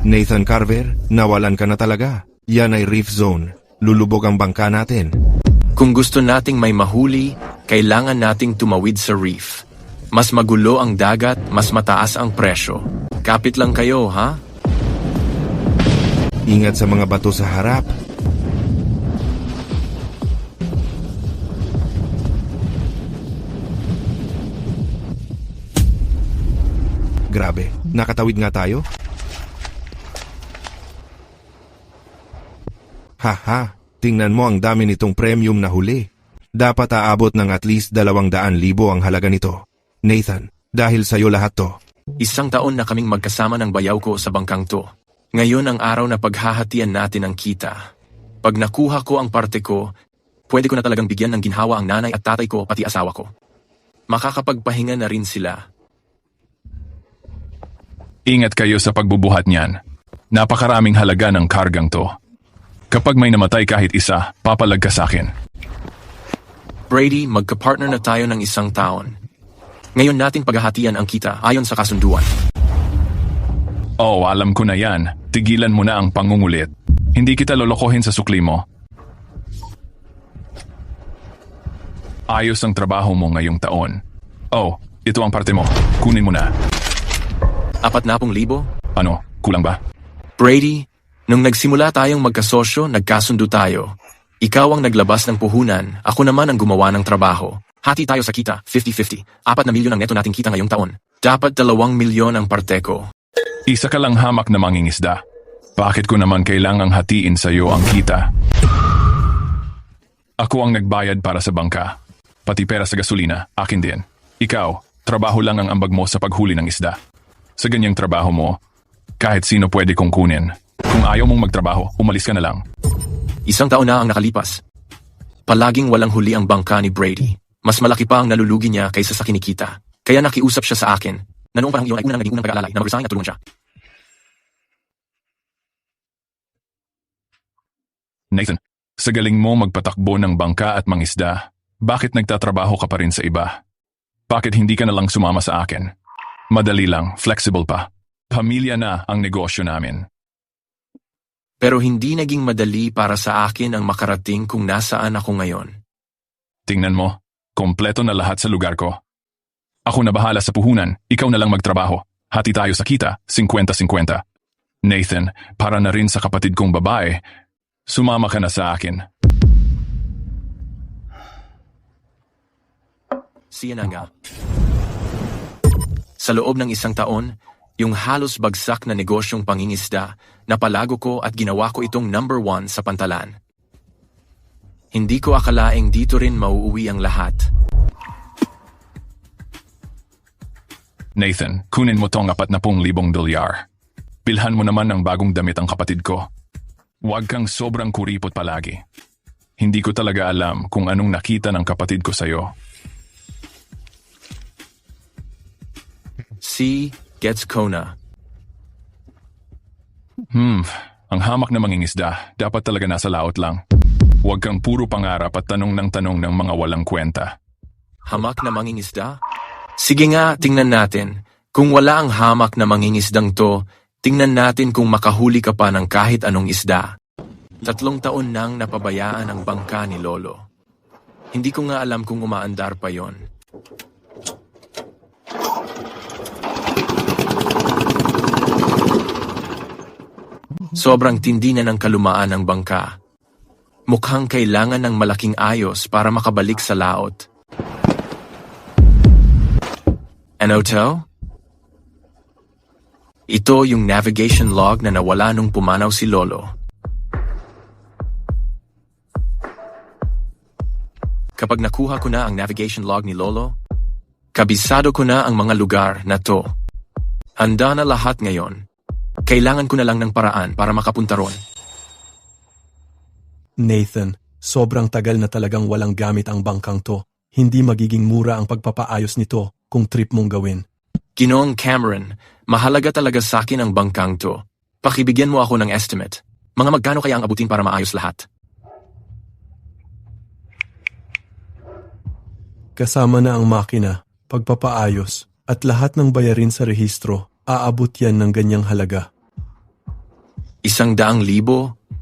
Nathan Carver, nawalan ka na talaga. Yan ay reef zone. Lulubog ang bangka natin. Kung gusto nating may mahuli, kailangan nating tumawid sa reef. Mas magulo ang dagat, mas mataas ang presyo. Kapit lang kayo, ha? Ingat sa mga bato sa harap. Grabe, nakatawid nga tayo? Haha, tingnan mo ang dami nitong premium na huli. Dapat aabot ng at least 200,000 ang halaga nito. Nathan, dahil sa'yo lahat to. 1 taon na kaming magkasama ng bayaw ko sa bangkang to. Ngayon ang araw na paghahatian natin ang kita. Pag nakuha ko ang parte ko, pwede ko na talagang bigyan ng ginhawa ang nanay at tatay ko pati asawa ko. Makakapagpahinga na rin sila. Ingat kayo sa pagbubuhat niyan. Napakaraming halaga ng kargang to. Kapag may namatay kahit isa, papalag ka sa akin. Brady, magka-partner na tayo ng 1 taon. Ngayon natin paghahatian ang kita ayon sa kasunduan. Oh, alam ko na yan. Tigilan mo na ang pangungulit. Hindi kita lolokohin sa sukli mo. Ayos ang trabaho mo ngayong taon. Oh, ito ang parte mo. Kunin mo na. 40,000? Ano, kulang ba? Brady, nung nagsimula tayong magkasosyo, nagkasundo tayo. Ikaw ang naglabas ng puhunan, ako naman ang gumawa ng trabaho. Hati tayo sa kita, 50-50. 4 na milyon ang neto nating kita ngayong taon. Dapat 2 milyon ang parte ko. Isa ka lang hamak na mangingisda. Bakit ko naman kailangang hatiin sa iyo ang kita? Ako ang nagbayad para sa bangka. Pati pera sa gasolina, akin din. Ikaw, trabaho lang ang ambag mo sa paghuli ng isda. Sa ganyang trabaho mo, kahit sino pwede kong kunin. Kung ayaw mong magtrabaho, umalis ka na lang. 1 taon na ang nakalipas. Palaging walang huli ang bangka ni Brady. Mas malaki pa ang nalulugi niya kaysa sa kinikita. Kaya nakiusap siya sa akin na noong parang iyon ay unang naging unang pag-aalalay na mag-resign at tulungan siya. Nathan, sa galing mo magpatakbo ng bangka at mangisda, bakit nagtatrabaho ka pa rin sa iba? Bakit hindi ka na lang sumama sa akin? Madali lang, flexible pa. Pamilya na ang negosyo namin. Pero hindi naging madali para sa akin ang makarating kung nasaan ako ngayon. Tingnan mo, kompleto na lahat sa lugar ko. Ako na bahala sa puhunan, ikaw na lang magtrabaho. Hati tayo sa kita, 50-50. Nathan, para na rin sa kapatid kong babae, sumama ka na sa akin. Siya na nga. Sa loob ng 1 taon, yung halos bagsak na negosyong pangingisda, napalago ko at ginawa ko itong #1 sa pantalan. Hindi ko akalaing dito rin mauuwi ang lahat. Nathan, kunin mo tong 40,000 dolyar. Bilhan mo naman ng bagong damit ang kapatid ko. Huwag kang sobrang kuripot palagi. Hindi ko talaga alam kung anong nakita ng kapatid ko sa'yo. Gets Kona. Ang hamak na mangingisda, dapat talaga nasa laot lang. Huwag kang puro pangarap at tanong ng tanong ng mga walang kwenta. Hamak na mangingisda? Sige nga, tingnan natin. Kung wala ang hamak na mangingisdang to, tingnan natin kung makahuli ka pa ng kahit anong isda. 3 taon nang napabayaan ang bangka ni Lolo. Hindi ko nga alam kung umaandar pa yon. Sobrang tindi na ng kalumaan ng bangka. Mukhang kailangan ng malaking ayos para makabalik sa laot. Ano to? Ito yung navigation log na nawala nung pumanaw si Lolo. Kapag nakuha ko na ang navigation log ni Lolo, kabisado ko na ang mga lugar na to. Handa na lahat ngayon. Kailangan ko na lang ng paraan para makapunta ron. Nathan, sobrang tagal na talagang walang gamit ang bangkang to. Hindi magiging mura ang pagpapaayos nito kung trip mong gawin. Ginoong Cameron, mahalaga talaga sa akin ang bangkang to. Pakibigyan mo ako ng estimate. Mga magkano kaya ang abutin para maayos lahat? Kasama na ang makina, pagpapaayos, at lahat ng bayarin sa rehistro, aabot yan ng ganyang halaga. 100,000?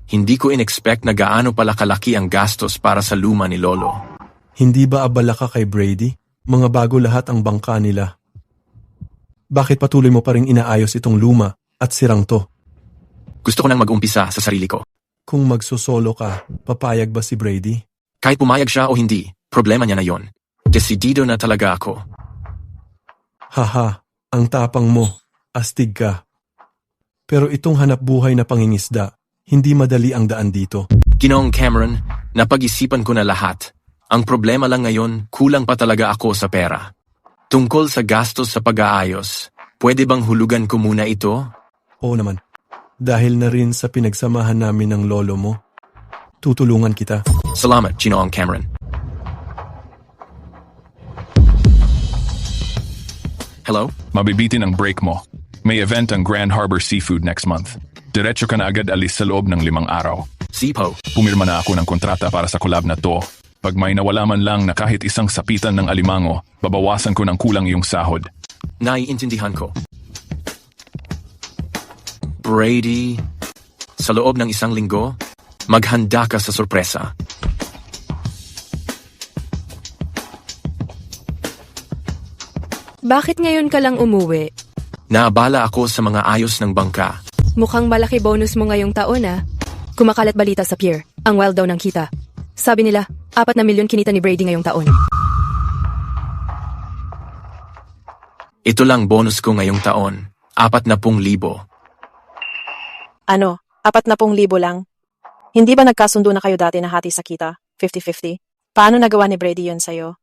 Hindi ko in-expect na gaano pala kalaki ang gastos para sa luma ni Lolo. Hindi ba abala ka kay Brady? Mga bago lahat ang bangka nila. Bakit patuloy mo pa rin inaayos itong luma at sirang to? Gusto ko nang mag-umpisa sa sarili ko. Kung magsosolo ka, papayag ba si Brady? Kahit pumayag siya o hindi, problema niya na yon. Desidido na talaga ako. Haha, ang tapang mo. Astig ka. Pero itong hanap buhay na pangingisda, hindi madali ang daan dito. Ginoong Cameron, napag-isipan ko na lahat. Ang problema lang ngayon, kulang pa talaga ako sa pera. Tungkol sa gastos sa pag-aayos, pwede bang hulugan ko muna ito? Oo naman. Dahil na rin sa pinagsamahan namin ng lolo mo, tutulungan kita. Salamat, Ginoong Cameron. Hello? Mabibitin ang break mo. May event ang Grand Harbor Seafood next month. Diretso ka na agad alis sa loob ng 5 araw. Sipo. Pumirma na ako ng kontrata para sa collab na to. Pag may nawala man lang na kahit isang sapitan ng alimango, babawasan ko ng kulang iyong sahod. Naiintindihan ko. Brady, sa loob ng 1 linggo, maghanda ka sa sorpresa. Bakit ngayon ka lang umuwi? Naabala ako sa mga ayos ng bangka. Mukhang malaki bonus mo ngayong taon Kumakalat balita sa pier, ang wild daw ng kita. Sabi nila, 4 na milyon kinita ni Brady ngayong taon. Ito lang bonus ko ngayong taon, 40,000. Ano, 40,000 lang? Hindi ba nagkasundo na kayo dati na hati sa kita? 50-50? Paano nagawa ni Brady yun sa'yo?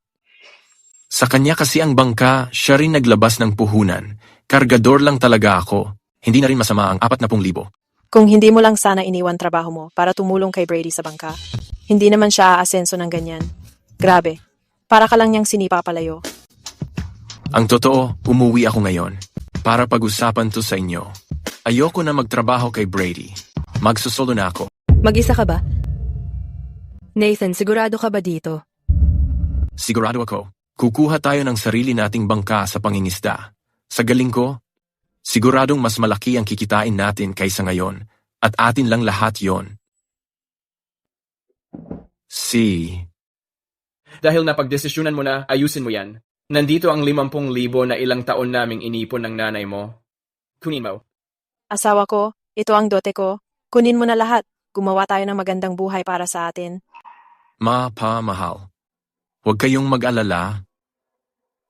Sa kanya kasi ang bangka, siya rin naglabas ng puhunan. Kargador lang talaga ako. Hindi na rin masama ang 40,000. Kung hindi mo lang sana iniwan trabaho mo para tumulong kay Brady sa bangka, hindi naman siya aasenso ng ganyan. Grabe, para ka lang niyang sinipa palayo. Ang totoo, umuwi ako ngayon. Para pag-usapan to sa inyo. Ayoko na magtrabaho kay Brady. Magsusolo na ako. Mag-isa ka ba? Nathan, sigurado ka ba dito? Sigurado ako. Kukuha tayo ng sarili nating bangka sa pangingisda. Sa galing ko, siguradong mas malaki ang kikitain natin kaysa ngayon at atin lang lahat yon. Dahil napagdesisyonan mo na, ayusin mo yan. Nandito ang 50,000 na ilang taon naming inipon ng nanay mo. Kunin mo. Asawa ko, ito ang dote ko. Kunin mo na lahat. Gumawa tayo ng magandang buhay para sa atin. Mahal. Huwag kayong mag-alala.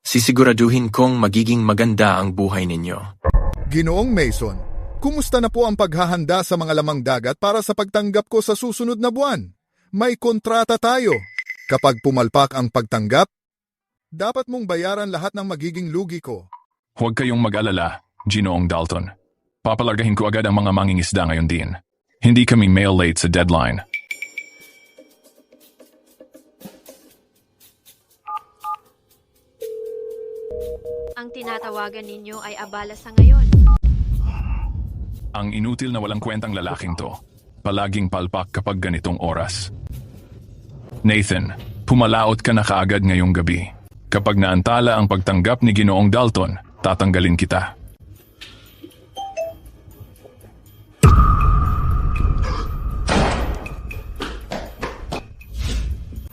Sisiguraduhin kong magiging maganda ang buhay ninyo. Ginoong Mason, kumusta na po ang paghahanda sa mga lamang dagat para sa pagtanggap ko sa susunod na buwan? May kontrata tayo. Kapag pumalpak ang pagtanggap, dapat mong bayaran lahat ng magiging lugi ko. Huwag kayong mag-alala, Ginoong Dalton. Papalargahin ko agad ang mga mangingisda ngayon din. Hindi kami mail late sa deadline. Ang tinatawagan ninyo ay abala sa ngayon. Ang inutil na walang kwentang lalaking to. Palaging palpak kapag ganitong oras. Nathan, pumalaot ka na kaagad ngayong gabi. Kapag naantala ang pagtanggap ni Ginoong Dalton, tatanggalin kita.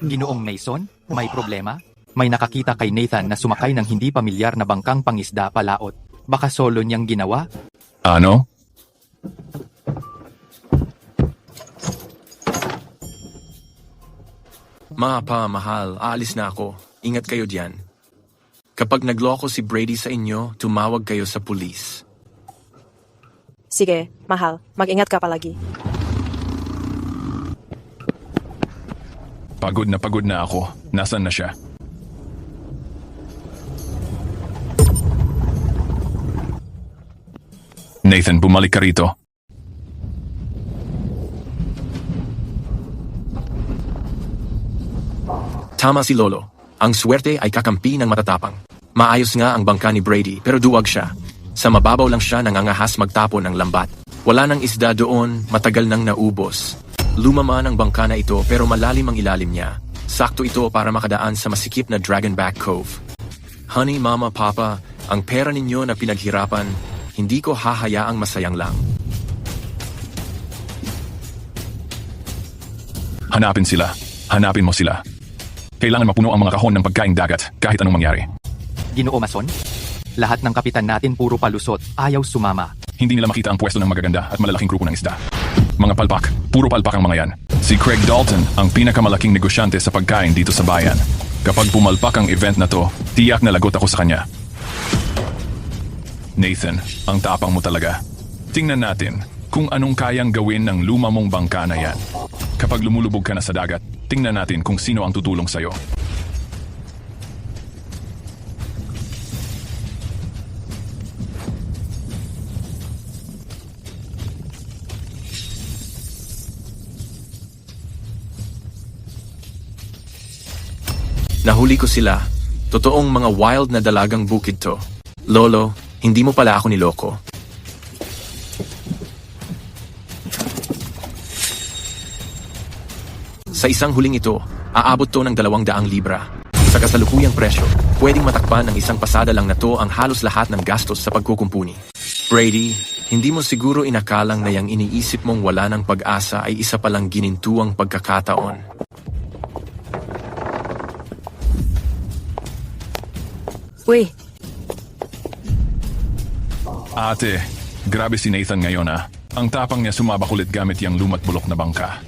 Ginoong Mason, may problema? May nakakita kay Nathan na sumakay ng hindi pamilyar na bangkang pangisda palaot. Baka solo niyang ginawa? Ano? Mahal, aalis na ako. Ingat kayo diyan. Kapag nagloko si Brady sa inyo, tumawag kayo sa pulis. Sige, mahal. Mag-ingat ka palagi. Pagod na ako. Nasaan na siya? Nathan, bumalik ka rito. Tama si Lolo. Ang swerte ay kakampi ng matatapang. Maayos nga ang bangka ni Brady pero duwag siya. Sa mababaw lang siya nangangahas magtapon ng lambat. Wala nang isda doon, matagal nang naubos. Lumaman ang bangka na ito pero malalim ang ilalim niya. Sakto ito para makadaan sa masikip na Dragonback Cove. Honey, Mama, Papa, ang pera ninyo na pinaghirapan, hindi ko hahayaang masayang lang. Hanapin sila. Hanapin mo sila. Kailangan mapuno ang mga kahon ng pagkaing dagat kahit anong mangyari. Ginoo Mason? Lahat ng kapitan natin puro palusot, ayaw sumama. Hindi nila makita ang pwesto ng magaganda at malalaking grupo ng isda. Mga palpak, puro palpak ang mga yan. Si Craig Dalton ang pinakamalaking negosyante sa pagkain dito sa bayan. Kapag pumalpak ang event na to, tiyak na lagot ako sa kanya. Nathan, ang tapang mo talaga. Tingnan natin kung anong kayang gawin ng luma mong bangka na yan. Kapag lumulubog ka na sa dagat, tingnan natin kung sino ang tutulong sa'yo. Nahuli ko sila. Totoong mga wild na dalagang bukid to. Lolo, hindi mo pala ako niloko. Sa isang huling ito, aabot to ng 200 libra. Sa kasalukuyang presyo, pwedeng matakpan ng isang pasada lang na to ang halos lahat ng gastos sa pagkukumpuni. Brady, hindi mo siguro inakalang na yung iniisip mong wala ng pag-asa ay isa palang ginintuang pagkakataon. Uy, Ate, grabe si Nathan ngayon ah. Ang tapang niya sumabakulit gamit yung lumat bulok na bangka.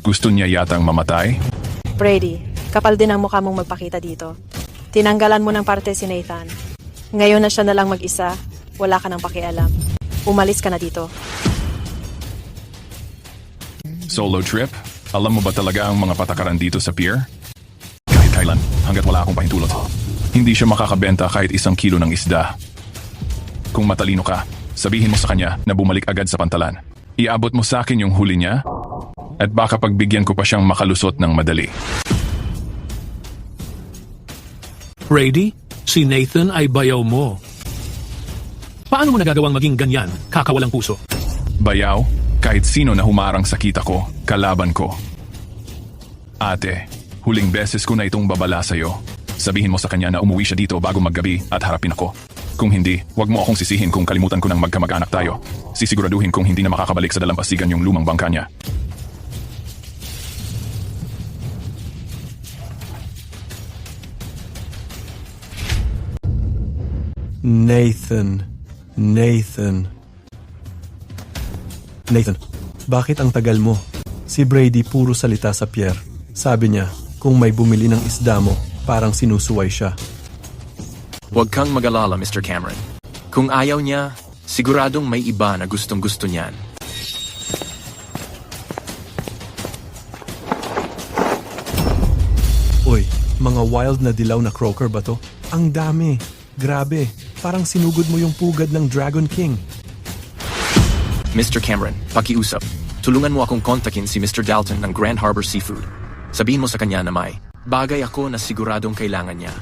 Gusto niya yatang mamatay? Brady, kapal din ang mukha mong magpakita dito. Tinanggalan mo ng parte si Nathan. Ngayon na siya na lang mag-isa, wala ka nang pakialam. Umalis ka na dito. Solo trip? Alam mo ba talaga ang mga patakaran dito sa pier? Kahit kailan, hanggat wala akong pahintulot. Hindi siya makakabenta kahit 1 kilo ng isda. Kung matalino ka, sabihin mo sa kanya na bumalik agad sa pantalan. Iabot mo sa akin yung huli niya at baka pagbigyan ko pa siyang makalusot ng madali. Brady, si Nathan ay bayaw mo. Paano mo nagagawang maging ganyan, kakawalang puso? Bayaw, kahit sino na humarang sa kita ko, kalaban ko. Ate, huling beses ko na itong babala sa'yo. Sabihin mo sa kanya na umuwi siya dito bago maggabi at harapin ako. Kung hindi, wag mo akong sisihin kung kalimutan ko ng magkamag-anak tayo. Sisiguraduhin kung hindi na makakabalik sa dalampasigan yung lumang bangka niya. Nathan. Nathan, bakit ang tagal mo? Si Brady puro salita sa pier. Sabi niya, kung may bumili ng isda mo, parang sinusuway siya. Huwag kang mag-alala, Mr. Cameron. Kung ayaw niya, siguradong may iba na gustong-gusto niyan. Uy, mga wild na dilaw na croaker ba to? Ang dami. Grabe. Parang sinugod mo yung pugad ng Dragon King. Mr. Cameron, pakiusap. Tulungan mo akong kontakin si Mr. Dalton ng Grand Harbor Seafood. Sabihin mo sa kanya na may bagay ako na siguradong kailangan niya.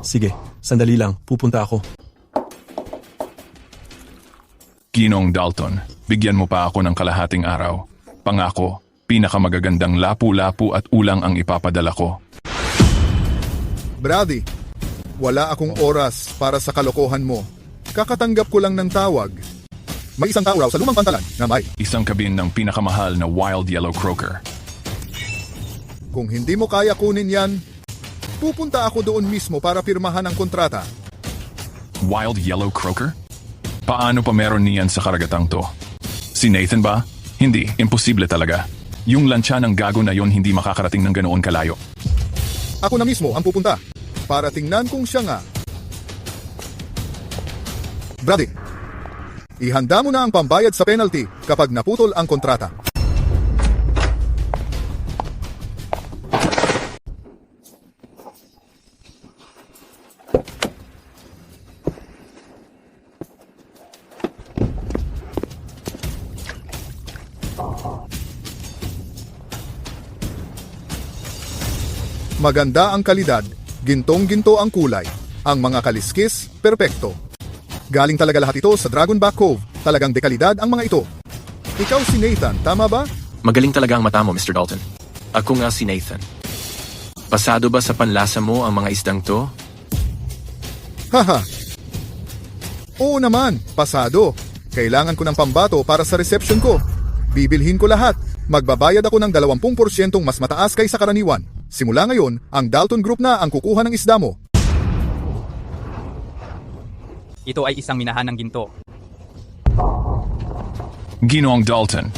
Sige, sandali lang. Pupunta ako. Ginong Dalton, bigyan mo pa ako ng kalahating araw. Pangako, pinakamagagandang lapu-lapu at ulang ang ipapadala ko. Brady, wala akong oras para sa kalokohan mo. Kakatanggap ko lang ng tawag. May isang tao raw sa lumang pantalan na may. Isang kabin ng pinakamahal na wild yellow croaker. Kung hindi mo kaya kunin yan, pupunta ako doon mismo para pirmahan ang kontrata. Wild yellow croaker? Paano pa meron niyan sa karagatang to? Si Nathan ba? Hindi, imposible talaga. Yung lansya ng gago na yon hindi makakarating ng ganoon kalayo. Ako na mismo ang pupunta para tingnan kung siya nga. Brady, ihanda mo na ang pambayad sa penalty kapag naputol ang kontrata. Maganda ang kalidad, gintong-ginto ang kulay. Ang mga kaliskis, perpekto. Galing talaga lahat ito sa Dragonback Cove. Talagang dekalidad ang mga ito. Ikaw si Nathan, tama ba? Magaling talaga ang mata mo, Mr. Dalton. Ako nga si Nathan. Pasado ba sa panlasa mo ang mga isdang to? Haha. Oo naman, pasado. Kailangan ko ng pambato para sa reception ko. Bibilhin ko lahat. Magbabayad ako ng 20% mas mataas kaysa karaniwan. Simula ngayon, ang Dalton Group na ang kukuha ng isda mo. Ito ay isang minahan ng ginto. Ginoong Dalton,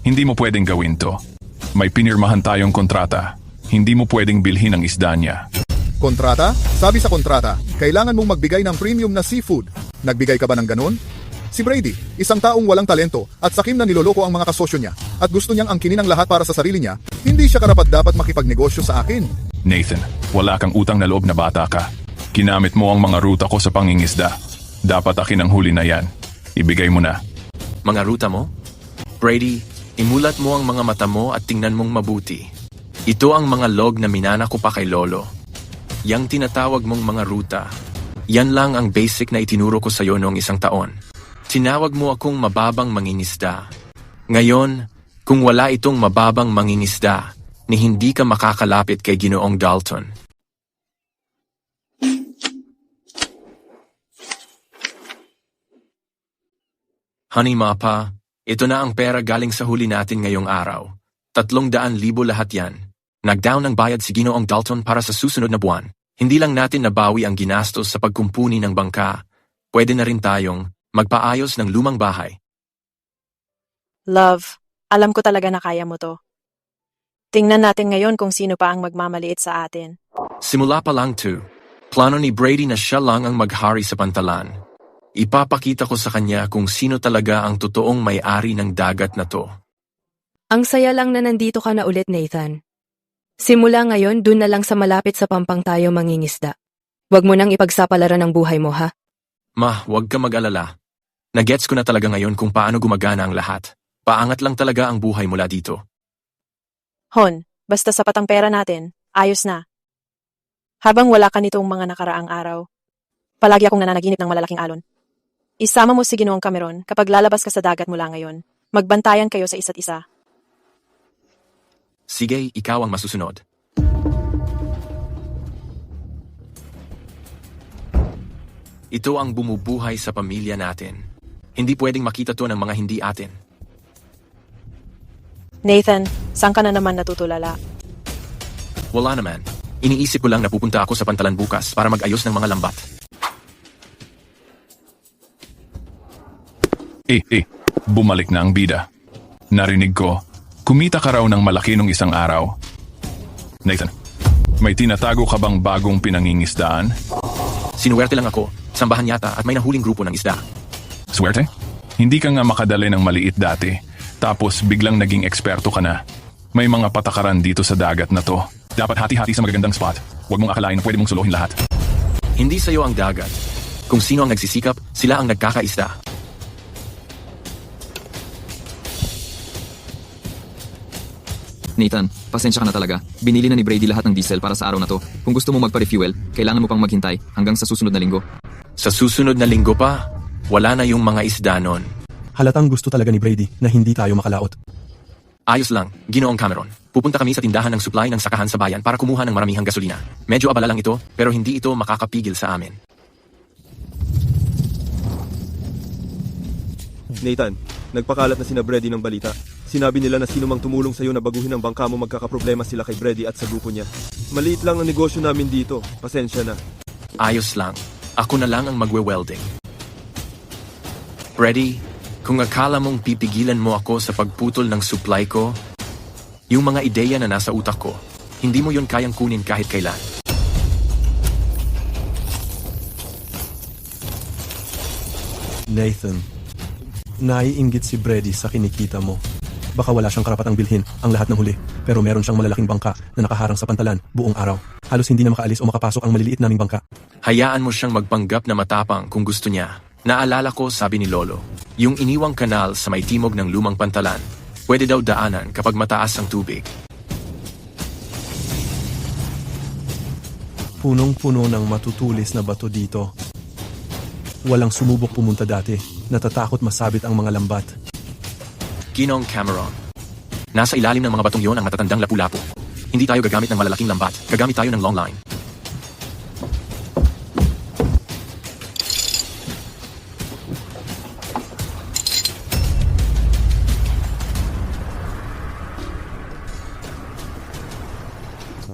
hindi mo pwedeng gawin to. May pinirmahan tayong kontrata. Hindi mo pwedeng bilhin ang isda niya. Kontrata? Sabi sa kontrata, kailangan mong magbigay ng premium na seafood. Nagbigay ka ba ng ganun? Si Brady, isang taong walang talento at sakim na niloloko ang mga kasosyo niya at gusto niyang angkinin ang lahat para sa sarili niya, hindi siya karapat-dapat makipagnegosyo sa akin. Nathan, wala kang utang na loob na bata ka. Kinamit mo ang mga ruta ko sa pangingisda. Dapat akin ang huli na yan. Ibigay mo na. Mga ruta mo? Brady, imulat mo ang mga mata mo at tingnan mong mabuti. Ito ang mga log na minana ko pa kay Lolo. Yang tinatawag mong mga ruta. Yan lang ang basic na itinuro ko sa iyo noong isang taon. Tinawag mo akong mababang mangingisda. Ngayon, kung wala itong mababang mangingisda, ni hindi ka makakalapit kay Ginoong Dalton. Honey Mapa, ito na ang pera galing sa huli natin ngayong araw. 300,000 lahat yan. Nag-down ng bayad si Ginoong Dalton para sa susunod na buwan. Hindi lang natin nabawi ang ginastos sa pagkumpuni ng bangka. Pwede na rin tayong magpaayos ng lumang bahay. Love, alam ko talaga na kaya mo to. Tingnan natin ngayon kung sino pa ang magmamaliit sa atin. Simula pa lang to. Plano ni Brady na siya lang ang maghari sa pantalan. Ipapakita ko sa kanya kung sino talaga ang totoong may-ari ng dagat na to. Ang saya lang na nandito ka na ulit, Nathan. Simula ngayon, dun na lang sa malapit sa pampang tayo mangingisda. Huwag mo nang ipagsapalaran ang buhay mo, ha? Ma, huwag ka mag-alala. Nagets ko na talaga ngayon kung paano gumagana ang lahat. Paangat lang talaga ang buhay mula dito. Hon, basta sapat ang pera natin, ayos na. Habang wala ka nitong mga nakaraang araw, palagi akong nananaginip ng malalaking alon. Isama mo si Ginoong Cameron kapag lalabas ka sa dagat mula ngayon. Magbantayan kayo sa isa't isa. Sige, ikaw ang masusunod. Ito ang bumubuhay sa pamilya natin. Hindi pwedeng makita to ng mga hindi atin. Nathan, saan ka na naman natutulala? Wala naman. Iniisip ko lang na pupunta ako sa pantalan bukas para mag-ayos ng mga lambat. Bumalik na ang bida. Narinig ko, kumita ka raw ng malaki nung isang araw. Nathan, may tinatago ka bang bagong pinangingisdaan? Sinuwerte lang ako, sambahan yata at may nahuling grupo ng isda. Swerte? Hindi ka nga makadali ng maliit dati, tapos biglang naging eksperto ka na. May mga patakaran dito sa dagat na to. Dapat hati-hati sa magagandang spot. Huwag mong akalain na pwede mong suluhin lahat. Hindi sa'yo ang dagat. Kung sino ang nagsisikap, sila ang nagkakaisda. Nathan, pasensya ka na talaga. Binili na ni Brady lahat ng diesel para sa araw na to. Kung gusto mo magpa-refuel, kailangan mo pang maghintay hanggang sa susunod na linggo. Sa susunod na linggo pa, wala na yung mga isda nun. Halatang gusto talaga ni Brady na hindi tayo makalaot. Ayos lang, Ginoong Cameron. Pupunta kami sa tindahan ng supply ng sakahan sa bayan para kumuha ng maramihang gasolina. Medyo abala lang ito, pero hindi ito makakapigil sa amin. Nathan, nagpakalat na sina Brady ng balita. Sinabi nila na sino mang tumulong sa'yo na baguhin ang bangka mo magkakaproblema sila kay Brady at sa grupo niya. Maliit lang ang negosyo namin dito. Pasensya na. Ayos lang. Ako na lang ang magwe-welding. Brady, kung akala mong pipigilan mo ako sa pagputol ng supply ko, yung mga ideya na nasa utak ko, hindi mo yun kayang kunin kahit kailan. Nathan, naiinggit si Brady sa kinikita mo. Baka wala siyang karapatang bilhin ang lahat ng huli, pero meron siyang malalaking bangka na nakaharang sa pantalan buong araw. Halos hindi na makaalis o makapasok ang maliliit naming bangka. Hayaan mo siyang magpanggap na matapang kung gusto niya. Naalala ko, sabi ni Lolo, yung iniwang kanal sa may timog ng lumang pantalan, pwede daw daanan kapag mataas ang tubig. Punong-puno ng matutulis na bato dito. Walang sumubok pumunta dati. Natatakot masabit ang mga lambat. Ginoong Cameron. Nasa ilalim ng mga batong yon ang matatandang lapu-lapu. Hindi tayo gagamit ng malalaking lambat. Gagamit tayo ng long line.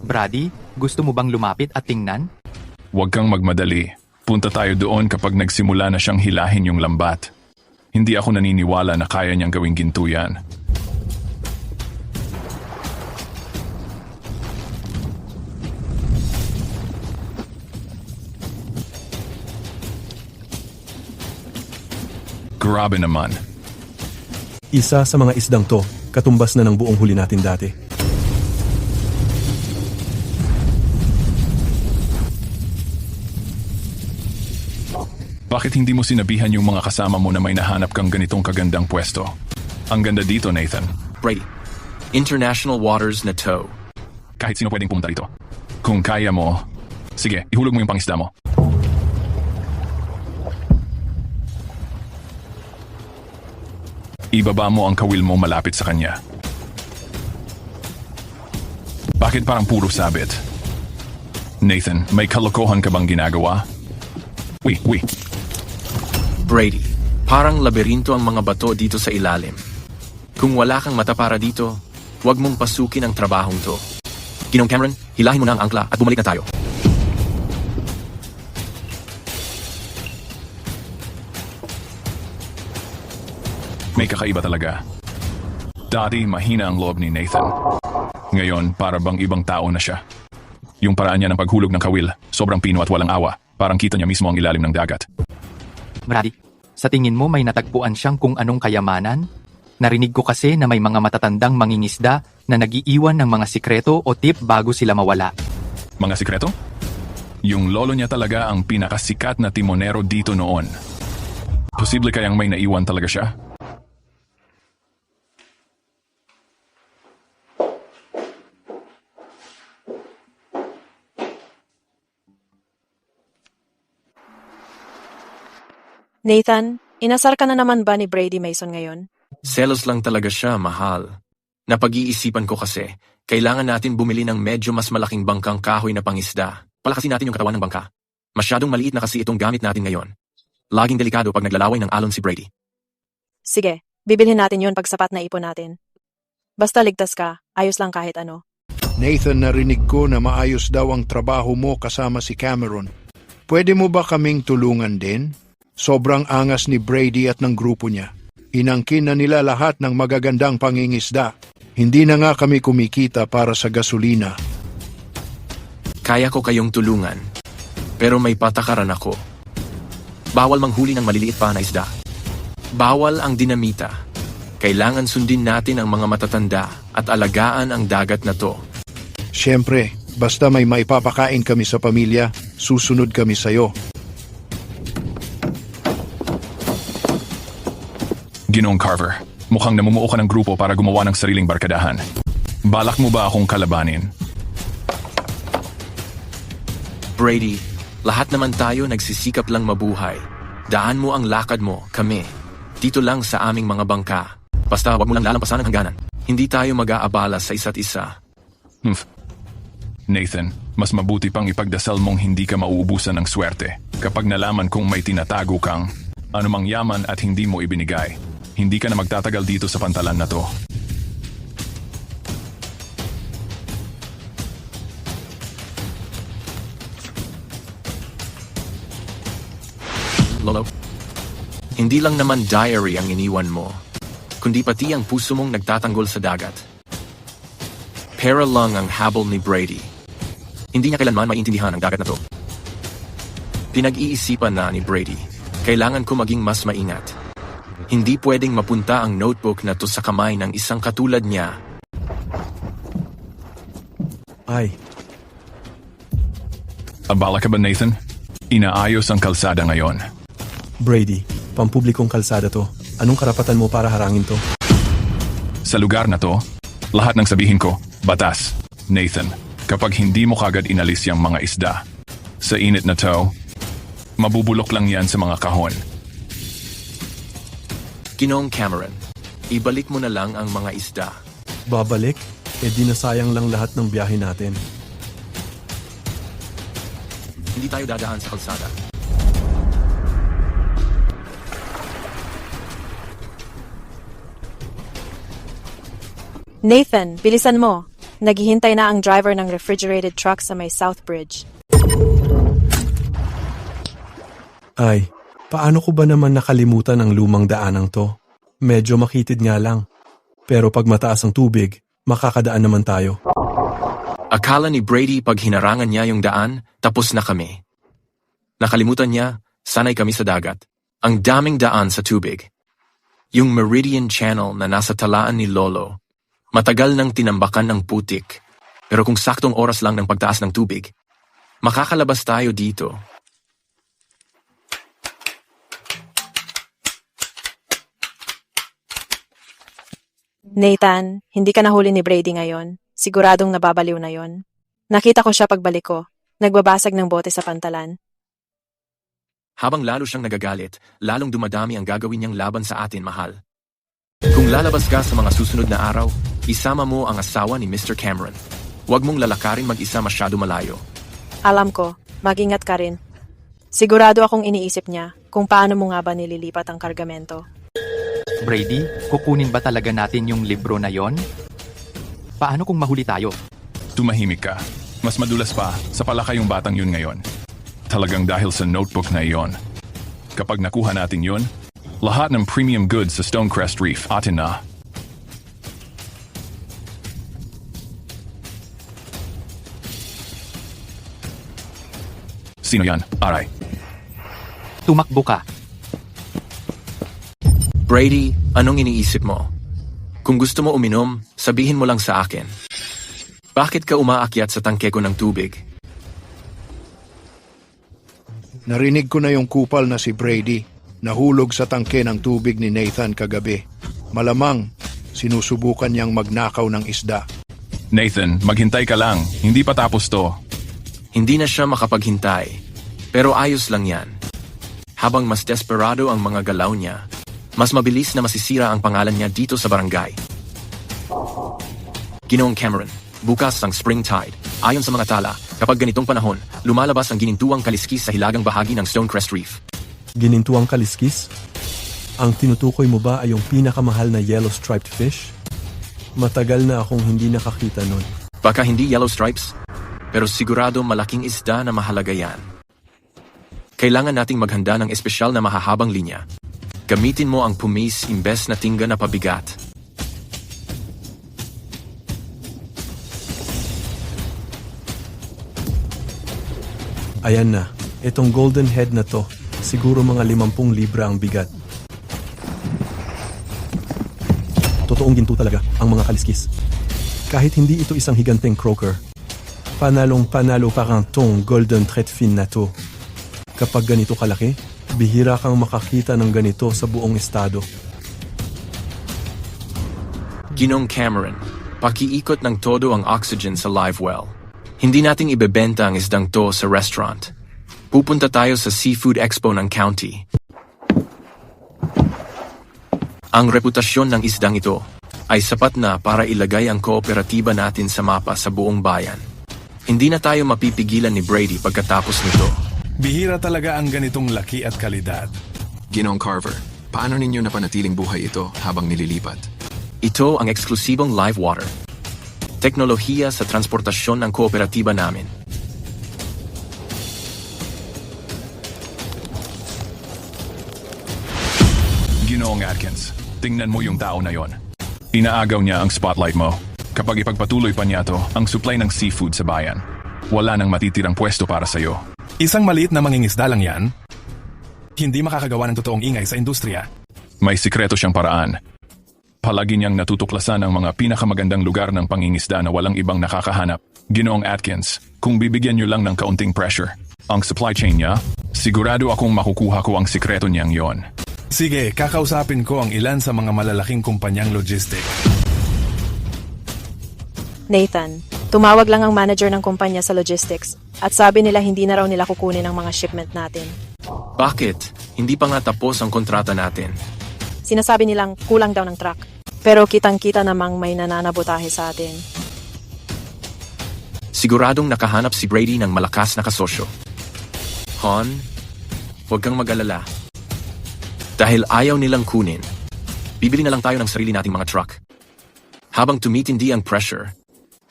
Brady, gusto mo bang lumapit at tingnan? Huwag kang magmadali. Punta tayo doon kapag nagsimula na siyang hilahin yung lambat. Hindi ako naniniwala na kaya niyang gawing ginto yan. Grabe naman. Isa sa mga isdang to, katumbas na ng buong huli natin dati. Bakit hindi mo sinabihan yung mga kasama mo na may nahanap kang ganitong kagandang pwesto? Ang ganda dito, Nathan. Brady, international waters na to. Kahit sino pwedeng pumunta rito. Kung kaya mo, sige, ihulog mo yung pangisda mo. Ibaba mo ang kawil mo malapit sa kanya. Bakit parang puro sabit? Nathan, may kalokohan ka bang ginagawa? Wait. Brady, parang laberinto ang mga bato dito sa ilalim. Kung wala kang mata para dito, huwag mong pasukin ang trabahong to. Ginong Cameron, hilahin mo na ang angkla at bumalik na tayo. May kakaiba talaga. Dati mahina ang loob ni Nathan. Ngayon, para bang ibang tao na siya. Yung paraan niya ng paghulog ng kawil, sobrang pino at walang awa. Parang kita niya mismo ang ilalim ng dagat. Brady, sa tingin mo may natagpuan siyang kung anong kayamanan? Narinig ko kasi na may mga matatandang mangingisda na nagiiwan ng mga sikreto o tip bago sila mawala. Mga sikreto? Yung lolo niya talaga ang pinakasikat na timonero dito noon. Posible kayang may naiwan talaga siya? Nathan, inasar ka na naman ba ni Brady Mason ngayon? Selos lang talaga siya, mahal. Napag-iisipan ko kasi, kailangan natin bumili ng medyo mas malaking bangkang kahoy na pangisda. Palakasin natin yung katawan ng bangka. Masyadong maliit na kasi itong gamit natin ngayon. Laging delikado pag naglalaway ng alon si Brady. Sige, bibilhin natin yon pag sapat na ipon natin. Basta ligtas ka, ayos lang kahit ano. Nathan, narinig ko na maayos daw ang trabaho mo kasama si Cameron. Pwede mo ba kaming tulungan din? Sobrang angas ni Brady at ng grupo niya. Inangkin na nila lahat ng magagandang pangingisda. Hindi na nga kami kumikita para sa gasolina. Kaya ko kayong tulungan, pero may patakaran ako. Bawal manghuli ng maliliit pa na isda. Bawal ang dinamita. Kailangan sundin natin ang mga matatanda at alagaan ang dagat na to. Siyempre, basta may maipapakain kami sa pamilya, susunod kami sa'yo. Ginoong Carver, mukhang namumuo ka ng grupo para gumawa ng sariling barkadahan. Balak mo ba akong kalabanin? Brady, lahat naman tayo nagsisikap lang mabuhay. Daan mo ang lakad mo, kami. Dito lang sa aming mga bangka. Basta wag mo lang lalampasan ang hangganan. Hindi tayo mag-aabala sa isa't isa. Nathan, mas mabuti pang ipagdasal mong hindi ka mauubusan ng swerte kapag nalaman kong may tinatago kang anumang yaman at hindi mo ibinigay. Hindi ka na magtatagal dito sa pantalan na to. Lolo, hindi lang naman diary ang iniwan mo, kundi pati ang puso mong nagtatanggol sa dagat. Pera lang ang habol ni Brady. Hindi niya kailanman maintindihan ang dagat na to. Pinag-iisipan na ni Brady, kailangan ko maging mas maingat. Hindi pwedeng mapunta ang notebook na to sa kamay ng isang katulad niya. Ay. Abala ka ba, Nathan? Inaayos ang kalsada ngayon. Brady, pampublikong kalsada to. Anong karapatan mo para harangin to? Sa lugar na to, lahat ng sabihin ko, batas. Nathan, kapag hindi mo kagad inalis yung mga isda, sa init na to, mabubulok lang yan sa mga kahon. Ginoong Cameron, ibalik mo na lang ang mga isda. Babalik? Eh di nasayang lang lahat ng biyahe natin. Hindi tayo dadaan sa kalsada. Nathan, bilisan mo. Naghihintay na ang driver ng refrigerated truck sa may South Bridge. Ay, paano ko ba naman nakalimutan ang lumang daanang to? Medyo makitid nga lang. Pero pag mataas ang tubig, makakadaan naman tayo. Akala ni Brady pag hinarangan niya yung daan, tapos na kami. Nakalimutan niya, sanay kami sa dagat. Ang daming daan sa tubig. Yung Meridian Channel na nasa talaan ni Lolo. Matagal nang tinambakan ng putik. Pero kung saktong oras lang ng pagtaas ng tubig, makakalabas tayo dito. Nathan, hindi ka nahuli ni Brady ngayon. Siguradong nababaliw na yon. Nakita ko siya pagbalik ko. Nagbabasag ng bote sa pantalan. Habang lalo siyang nagagalit, lalong dumadami ang gagawin niyang laban sa atin, mahal. Kung lalabas ka sa mga susunod na araw, isama mo ang asawa ni Mr. Cameron. Huwag mong lalakarin mag-isa masyado malayo. Alam ko, mag-ingat ka rin. Sigurado akong iniisip niya kung paano mo nga ba nililipat ang kargamento. Brady, kukunin ba talaga natin yung libro na yon? Paano kung mahuli tayo? Tumahimik ka. Mas madulas pa, sa palaka yung batang yun ngayon. Talagang dahil sa notebook na iyon. Kapag nakuha natin yun, lahat ng premium goods sa Stonecrest Reef atin na. Sino yan? Aray. Tumakbo ka. Brady, anong iniisip mo? Kung gusto mo uminom, sabihin mo lang sa akin. Bakit ka umaakyat sa tangke ko ng tubig? Narinig ko na yung kupal na si Brady. Nahulog sa tangke ng tubig ni Nathan kagabi. Malamang, sinusubukan niyang magnakaw ng isda. Nathan, maghintay ka lang. Hindi pa tapos to. Hindi na siya makapaghintay. Pero ayos lang yan. Habang mas desperado ang mga galaw niya, mas mabilis na masisira ang pangalan niya dito sa barangay. Ginoong Cameron, bukas ang spring tide. Ayon sa mga tala, kapag ganitong panahon, lumalabas ang ginintuang kaliskis sa hilagang bahagi ng Stonecrest Reef. Ginintuang kaliskis? Ang tinutukoy mo ba ay yung pinakamahal na yellow striped fish? Matagal na akong hindi nakakita nun. Baka hindi yellow stripes, pero sigurado malaking isda na mahalaga yan. Kailangan nating maghanda ng espesyal na mahahabang linya. Gamitin mo ang pumis imbes na tingga na pabigat. Ayan na, itong golden head na to, siguro mga 50 libra ang bigat. Totoong ginto talaga ang mga kaliskis. Kahit hindi ito isang higanteng croaker, panalong-panalo parang tong golden threadfin na to. Kapag ganito kalaki, bihira kang makakita ng ganito sa buong estado. Ginong Cameron, pakiikot ng todo ang oxygen sa live well. Hindi nating ibebenta ang isdang to sa restaurant. Pupunta tayo sa Seafood Expo ng county. Ang reputasyon ng isdang ito ay sapat na para ilagay ang kooperatiba natin sa mapa sa buong bayan. Hindi na tayo mapipigilan ni Brady pagkatapos nito. Bihira talaga ang ganitong laki at kalidad. Ginoong Carver, paano ninyo napanatiling buhay ito habang nililipat? Ito ang eksklusibong live water. Teknolohiya sa transportasyon ng kooperatiba namin. Ginoong Atkins, tingnan mo yung tao na yon. Inaagaw niya ang spotlight mo. Kapag ipagpatuloy pa niya to, ang supply ng seafood sa bayan, wala nang matitirang pwesto para sa'yo. Isang maliit na mangingisda lang yan. Hindi makakagawa ng totoong ingay sa industriya. May sikreto siyang paraan. Palagi niyang natutuklasan ang mga pinakamagandang lugar ng pangingisda na walang ibang nakakahanap. Ginoong Atkins, kung bibigyan niyo lang ng kaunting pressure, ang supply chain niya, sigurado akong makukuha ko ang sikreto niyang yon. Sige, kakausapin ko ang ilan sa mga malalaking kumpanyang logistic. Nathan, tumawag lang ang manager ng kumpanya sa logistics at sabi nila hindi na raw nila kukunin ang mga shipment natin. Bakit? Hindi pa nga tapos ang kontrata natin. Sinasabi nilang kulang daw ng truck. Pero kitang-kita namang may nananabotahe sa atin. Siguradong nakahanap si Brady ng malakas na kasosyo. Hon, huwag kang mag-alala. Dahil ayaw nilang kunin, bibili na lang tayo ng sarili nating mga truck. Habang tumitindi ang pressure,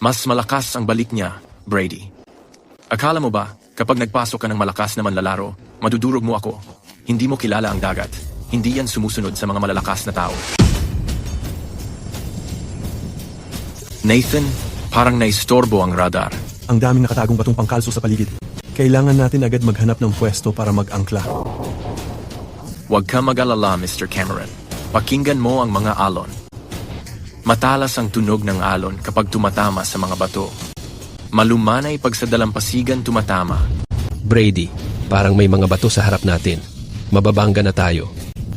Mas malakas ang balik niya, Brady. Akala mo ba, kapag nagpasok ka ng malakas na manlalaro, madudurog mo ako? Hindi mo kilala ang dagat. Hindi yan sumusunod sa mga malalakas na tao. Nathan, parang naistorbo ang radar. Ang daming nakatagong batong pangkalso sa paligid. Kailangan natin agad maghanap ng pwesto para mag-angkla. Huwag ka mag-alala, Mr. Cameron. Pakinggan mo ang mga alon. Matalas ang tunog ng alon kapag tumatama sa mga bato. Malumanay pag sa dalampasigan tumatama. Brady, parang may mga bato sa harap natin. Mababangga na tayo.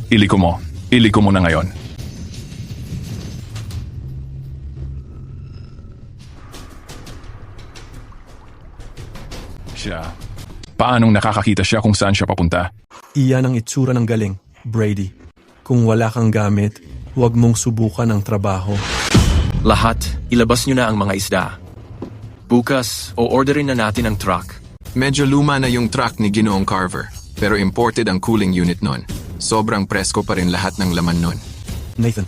Iliko mo. Iliko mo na ngayon. Siya. Paanong nakakakita siya kung saan siya papunta? Iyan ang itsura ng galing, Brady. Kung wala kang gamit, huwag mong subukan ang trabaho. Lahat, ilabas nyo na ang mga isda. Bukas, o-orderin na natin ang truck. Medyo luma na yung truck ni Ginoong Carver, pero imported ang cooling unit nun. Sobrang presko pa rin lahat ng laman nun. Nathan,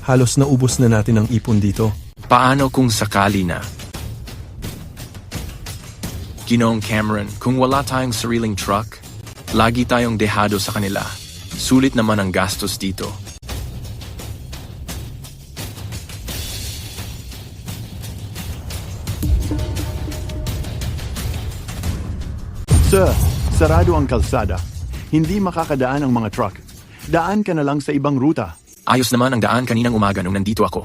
halos naubos na natin ang ipon dito. Paano kung sakali na? Ginoong Cameron, kung wala tayong sariling truck, lagi tayong dehado sa kanila. Sulit naman ang gastos dito. Sir, sarado ang kalsada. Hindi makakadaan ang mga truck. Daan ka na lang sa ibang ruta. Ayos naman ang daan kaninang umaga nung nandito ako.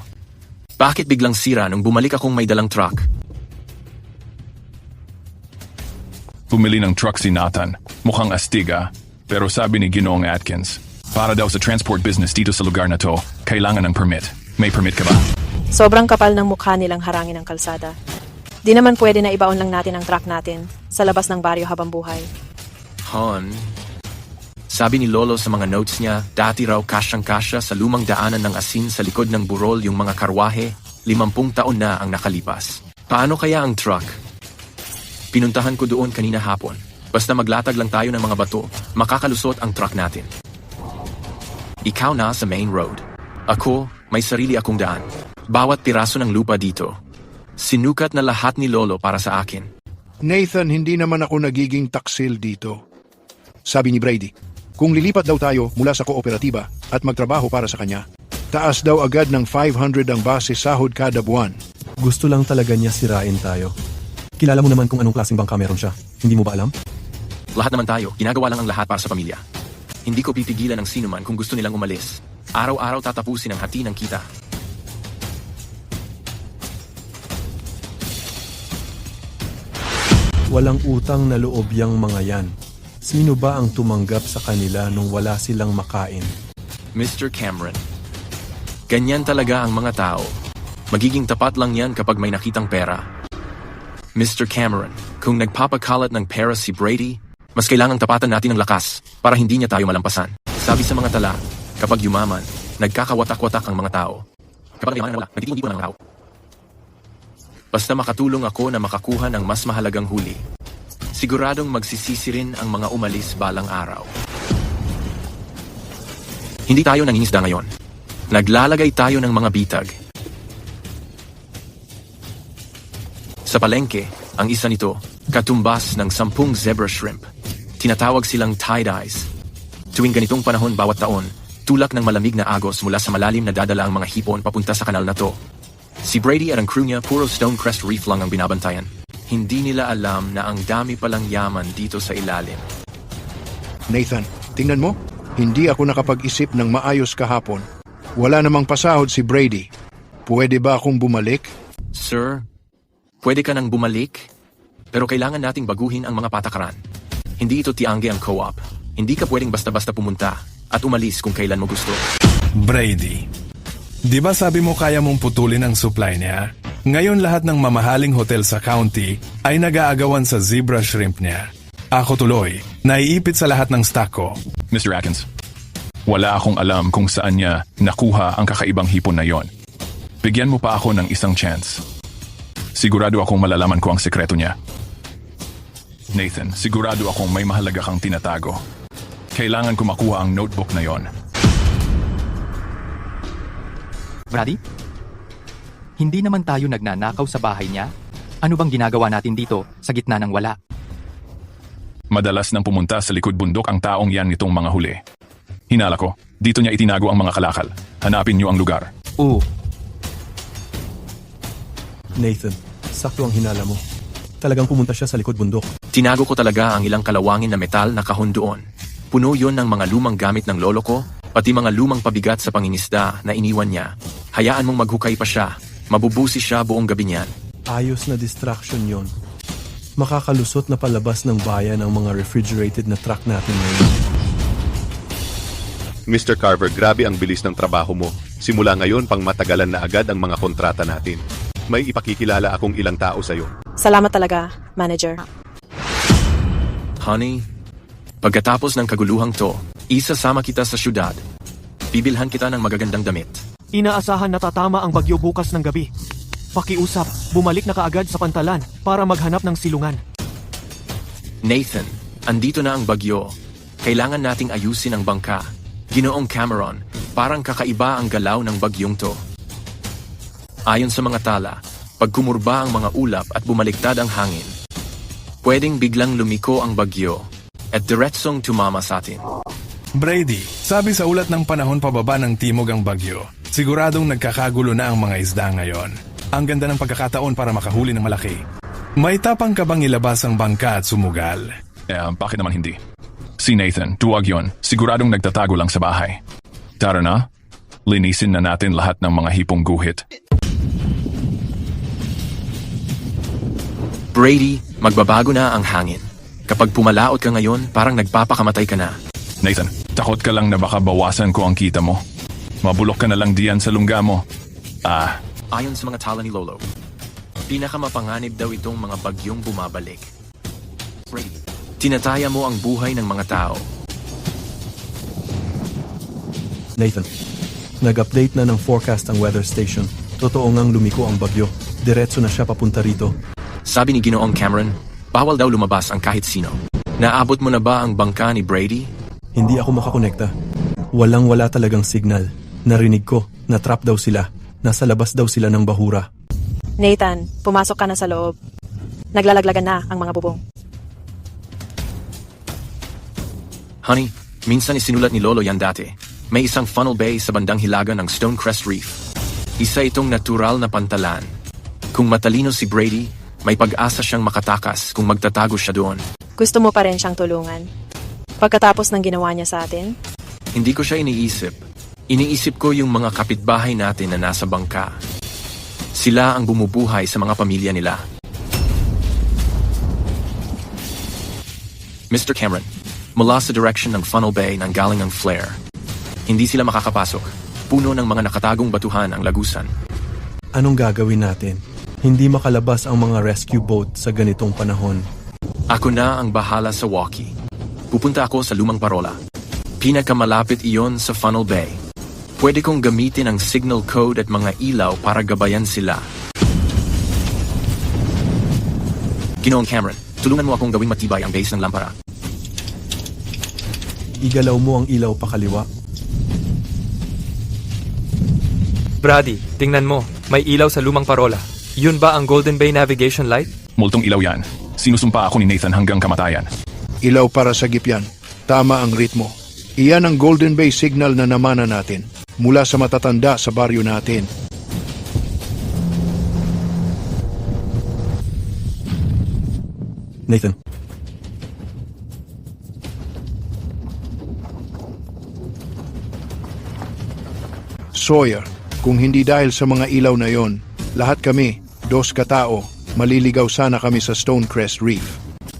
Bakit biglang sira nung bumalik akong may dalang truck? Pumili ng truck si Nathan. Mukhang astiga. Pero sabi ni Ginoong Atkins, para daw sa transport business dito sa lugar na to, kailangan ng permit. May permit ka ba? Sobrang kapal ng mukha nilang harangin ang kalsada. Di naman pwede na ibaon lang natin ang truck natin sa labas ng baryo habang buhay. Hon, sabi ni Lolo sa mga notes niya, dati raw kasyang-kasya sa lumang daanan ng asin sa likod ng burol yung mga karwahe, 50 taon na ang nakalipas. Paano kaya ang truck? Pinuntahan ko doon kanina hapon. Basta maglatag lang tayo ng mga bato, makakalusot ang truck natin. Ikaw na sa main road. Ako, may sarili akong daan. Bawat piraso ng lupa dito. Sinukat na lahat ni Lolo para sa akin. Nathan, hindi naman ako nagiging taksil dito. Sabi ni Brady, kung lilipat daw tayo mula sa kooperatiba at magtrabaho para sa kanya, taas daw agad ng 500 ang base sahod kada buwan. Gusto lang talaga niya sirain tayo. Kilala mo naman kung anong klaseng bangka meron siya. Hindi mo ba alam? Lahat naman tayo, ginagawa lang ang lahat para sa pamilya. Hindi ko pipigilan ng sino man kung gusto nilang umalis. Araw-araw tatapusin ang hati ng kita. Walang utang na loob yang mga yan. Sino ba ang tumanggap sa kanila nung wala silang makain? Mr. Cameron, ganyan talaga ang mga tao. Magiging tapat lang yan kapag may nakitang pera. Mr. Cameron, kung nagpapakalat ng pera si Brady, mas kailangang tapatan natin ng lakas para hindi niya tayo malampasan. Sabi sa mga tala, kapag yumaman, nagkakawatak-watak ang mga tao. Kapag yumaman na wala, nagtitingin ng mga tao. Basta makatulong ako na makakuha ng mas mahalagang huli. Siguradong magsisisi rin ang mga umalis balang araw. Hindi tayo nangingisda ngayon. Naglalagay tayo ng mga bitag. Sa palengke, ang isa nito, katumbas ng 10 zebra shrimp. Tinatawag silang tie-dyes. Tuwing ganitong panahon bawat taon, tulak ng malamig na agos mula sa malalim na dadala ang mga hipon papunta sa kanal na to. Si Brady at ang crew niya puro Stonecrest Reef lang ang binabantayan. Hindi nila alam na ang dami palang yaman dito sa ilalim. Nathan, tingnan mo, hindi ako nakapag-isip ng maayos kahapon. Wala namang pasahod si Brady. Pwede ba akong bumalik? Sir, pwede ka nang bumalik, pero kailangan nating baguhin ang mga patakaran. Hindi ito tiangge ang co-op. Hindi ka pwedeng basta-basta pumunta at umalis kung kailan mo gusto. Brady, di ba sabi mo kaya mong putulin ang supply niya? Ngayon lahat ng mamahaling hotel sa county ay nag-aagawan sa zebra shrimp niya. Ako tuloy, naiipit sa lahat ng stock ko. Mr. Atkins, wala akong alam kung saan niya nakuha ang kakaibang hipon na yon. Bigyan mo pa ako ng isang chance. Sigurado akong malalaman ko ang sekreto niya. Nathan, sigurado akong may mahalaga kang tinatago. Kailangan ko makuha ang notebook na yon. Brady? Hindi naman tayo nagnanakaw sa bahay niya. Ano bang ginagawa natin dito, sa gitna ng wala? Madalas nang pumunta sa likod bundok ang taong yan nitong mga huli. Hinala ko, dito niya itinago ang mga kalakal. Hanapin niyo ang lugar. Oo. Nathan, sakto ang hinala mo. Talagang pumunta siya sa likod bundok. Tinago ko talaga ang ilang kalawangin na metal na kahon doon. Puno yon ng mga lumang gamit ng lolo ko, pati mga lumang pabigat sa pangingisda na iniwan niya. Hayaan mong maghukay pa siya. Mabubusi siya buong gabi niyan. Ayos na distraction yon. Makakalusot na palabas ng bayan ang mga refrigerated na truck natin ngayon. Mr. Carver, grabe ang bilis ng trabaho mo. Simula ngayon, pang matagalan na agad ang mga kontrata natin. May ipakikilala akong ilang tao sa'yo. Salamat talaga, Manager. Honey, pagkatapos ng kaguluhang to, isasama kita sa syudad. Bibilhan kita ng magagandang damit. Inaasahan na tatama ang bagyo bukas ng gabi. Pakiusap, bumalik na kaagad sa pantalan para maghanap ng silungan. Nathan, andito na ang bagyo. Kailangan nating ayusin ang bangka. Ginoong Cameron, parang kakaiba ang galaw ng bagyong to. Ayon sa mga tala, pag kumurba ang mga ulap at bumaliktad ang hangin, pwedeng biglang lumiko ang bagyo at diretsong tumama sa atin. Brady, sabi sa ulat ng panahon pababa ng timog ang bagyo, siguradong nagkakagulo na ang mga isda ngayon. Ang ganda ng pagkakataon para makahuli ng malaki. May tapang ka bang ilabas ang bangka at sumugal? Bakit naman hindi? Si Nathan, tuwag yon, siguradong nagtatago lang sa bahay. Tara na, linisin na natin lahat ng mga hipong guhit. Brady, magbabago na ang hangin. Kapag pumalaot ka ngayon, parang nagpapakamatay ka na. Nathan, takot ka lang na baka bawasan ko ang kita mo. Mabulok ka na lang diyan sa lungga mo. Ayon sa mga tala ni Lolo, pinakamapanganib daw itong mga bagyong bumabalik. Brady, tinataya mo ang buhay ng mga tao. Nathan, nag-update na ng forecast ang weather station. Totoo ngang lumiko ang bagyo. Diretso na siya papunta rito. Sabi ni Ginoong Cameron, bawal daw lumabas ang kahit sino. Naabot mo na ba ang bangka ni Brady? Hindi ako makakonekta. Walang-wala talagang signal. Narinig ko, na-trap daw sila. Nasa labas daw sila ng bahura. Nathan, pumasok ka na sa loob. Naglalaglagan na ang mga bubong. Honey, minsan isinulat ni Lolo yan dati. May isang funnel bay sa bandang hilaga ng Stonecrest Reef. Isa itong natural na pantalan. Kung matalino si Brady, may pag-asa siyang makatakas kung magtatago siya doon. Gusto mo pa rin siyang tulungan? Pagkatapos ng ginawa niya sa atin? Hindi ko siya iniisip. Iniisip ko yung mga kapitbahay natin na nasa bangka. Sila ang bumubuhay sa mga pamilya nila. Mr. Cameron, mula sa direction ng funnel bay nang galing ang flare. Hindi sila makakapasok. Puno ng mga nakatagong batuhan ang lagusan. Anong gagawin natin? Hindi makalabas ang mga rescue boat sa ganitong panahon. Ako na ang bahala sa walkie. Pupunta ako sa lumang parola. Pinakamalapit iyon sa funnel bay. Pwede kong gamitin ang signal code at mga ilaw para gabayan sila. Ginoong Cameron, tulungan mo akong gawing matibay ang base ng lampara. Igalaw mo ang ilaw pakaliwa. Brady, tingnan mo. May ilaw sa lumang parola. Yun ba ang Golden Bay Navigation Light? Multong ilaw yan. Sinusumpa ako ni Nathan hanggang kamatayan. Ilaw para sa gipyan. Tama ang ritmo. Iyan ang Golden Bay signal na namana natin mula sa matatanda sa baryo natin. Nathan. Sawyer, kung hindi dahil sa mga ilaw na yon, lahat kami, 2 katao, maliligaw sana kami sa Stonecrest Reef.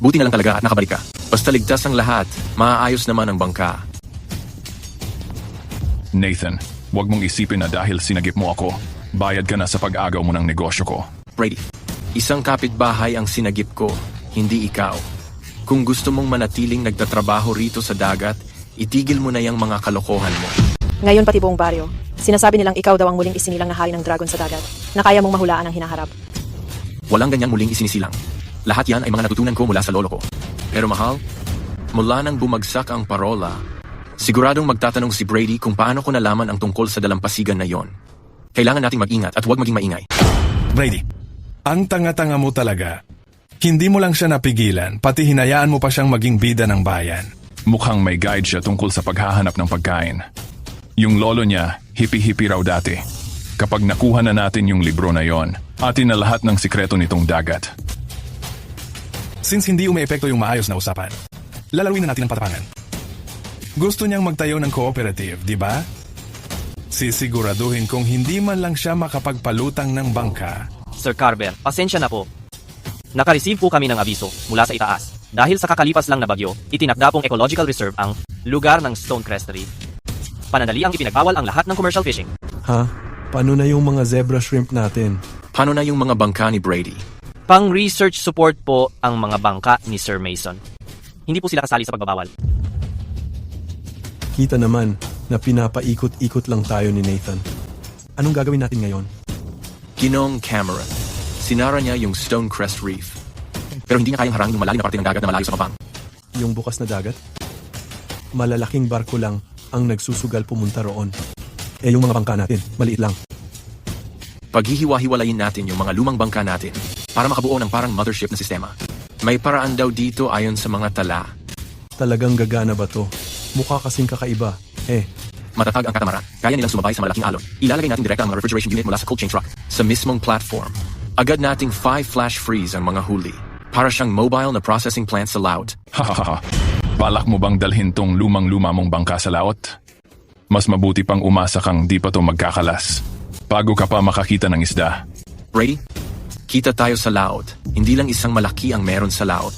Buti na lang talaga at nakabalik ka. Basta ligtas ang lahat, maaayos naman ang bangka. Nathan, huwag mong isipin na dahil sinagip mo ako, bayad ka na sa pag-agaw mo ng negosyo ko. Brady, isang kapitbahay ang sinagip ko, hindi ikaw. Kung gusto mong manatiling nagtatrabaho rito sa dagat, itigil mo na yung mga kalokohan mo. Ngayon pati buong baryo, sinasabi nilang ikaw daw ang muling isinilang na hari ng dragon sa dagat, na kaya mong mahulaan ang hinaharap. Walang ganyang muling isinisilang. Lahat yan ay mga natutunan ko mula sa lolo ko. Pero mahal, mula nang bumagsak ang parola, siguradong magtatanong si Brady kung paano ko nalaman ang tungkol sa dalampasigan na yon. Kailangan nating mag-ingat at huwag maging maingay. Brady, ang tanga-tanga mo talaga. Hindi mo lang siya napigilan, pati hinayaan mo pa siyang maging bida ng bayan. Mukhang may guide siya tungkol sa paghahanap ng pagkain. Yung lolo niya, hippie-hippie raw dati. Kapag nakuha na natin yung libro na yon, atin na lahat ng sikreto nitong dagat. Since hindi umeepekto yung maayos na usapan, lalaruin na natin ang patapangan. Gusto niyang magtayo ng cooperative, di ba? Sisiguraduhin kung hindi man lang siya makapagpalutang ng bangka. Sir Carver, pasensya na po. Nakareceive po kami ng abiso mula sa itaas. Dahil sa kakalipas lang na bagyo, itinakda pong ecological reserve ang lugar ng Stonecrest Reef. Panandaliang ipinagbawal ang lahat ng commercial fishing. Ha? Paano na yung mga zebra shrimp natin? Paano na yung mga bangka ni Brady? Pang-research support po ang mga bangka ni Sir Mason. Hindi po sila kasali sa pagbabawal. Kita naman na pinapaikot-ikot lang tayo ni Nathan. Anong gagawin natin ngayon? Ginoong Cameron. Sinara niya yung Stonecrest Reef. Pero hindi niya kayang harangin yung malalim na parte ng dagat na malayo sa mapang. Yung bukas na dagat? Malalaking barko lang ang nagsusugal pumunta roon. Yung mga bangka natin, maliit lang. Paghihiwa-hiwalayin natin yung mga lumang bangka natin para makabuo ng parang mothership na sistema. May paraan daw dito ayon sa mga tala. Talagang gagana ba to? Mukha kasing kakaiba. Matatag ang katamaran. Kaya nilang sumabay sa malaking alon. Ilalagay natin direkta ang mga refrigeration unit mula sa cold chain truck sa mismong platform. Agad nating 5 flash freeze ang mga huli. Para siyang mobile na processing plant sa laut. Hahaha. Balak mo bang dalhin tong lumang-luma mong bangka sa laot? Mas mabuti pang umasa kang di pa to magkakalas. Bago ka pa makakita ng isda. Brady, kita tayo sa laut. Hindi lang isang malaki ang meron sa laut.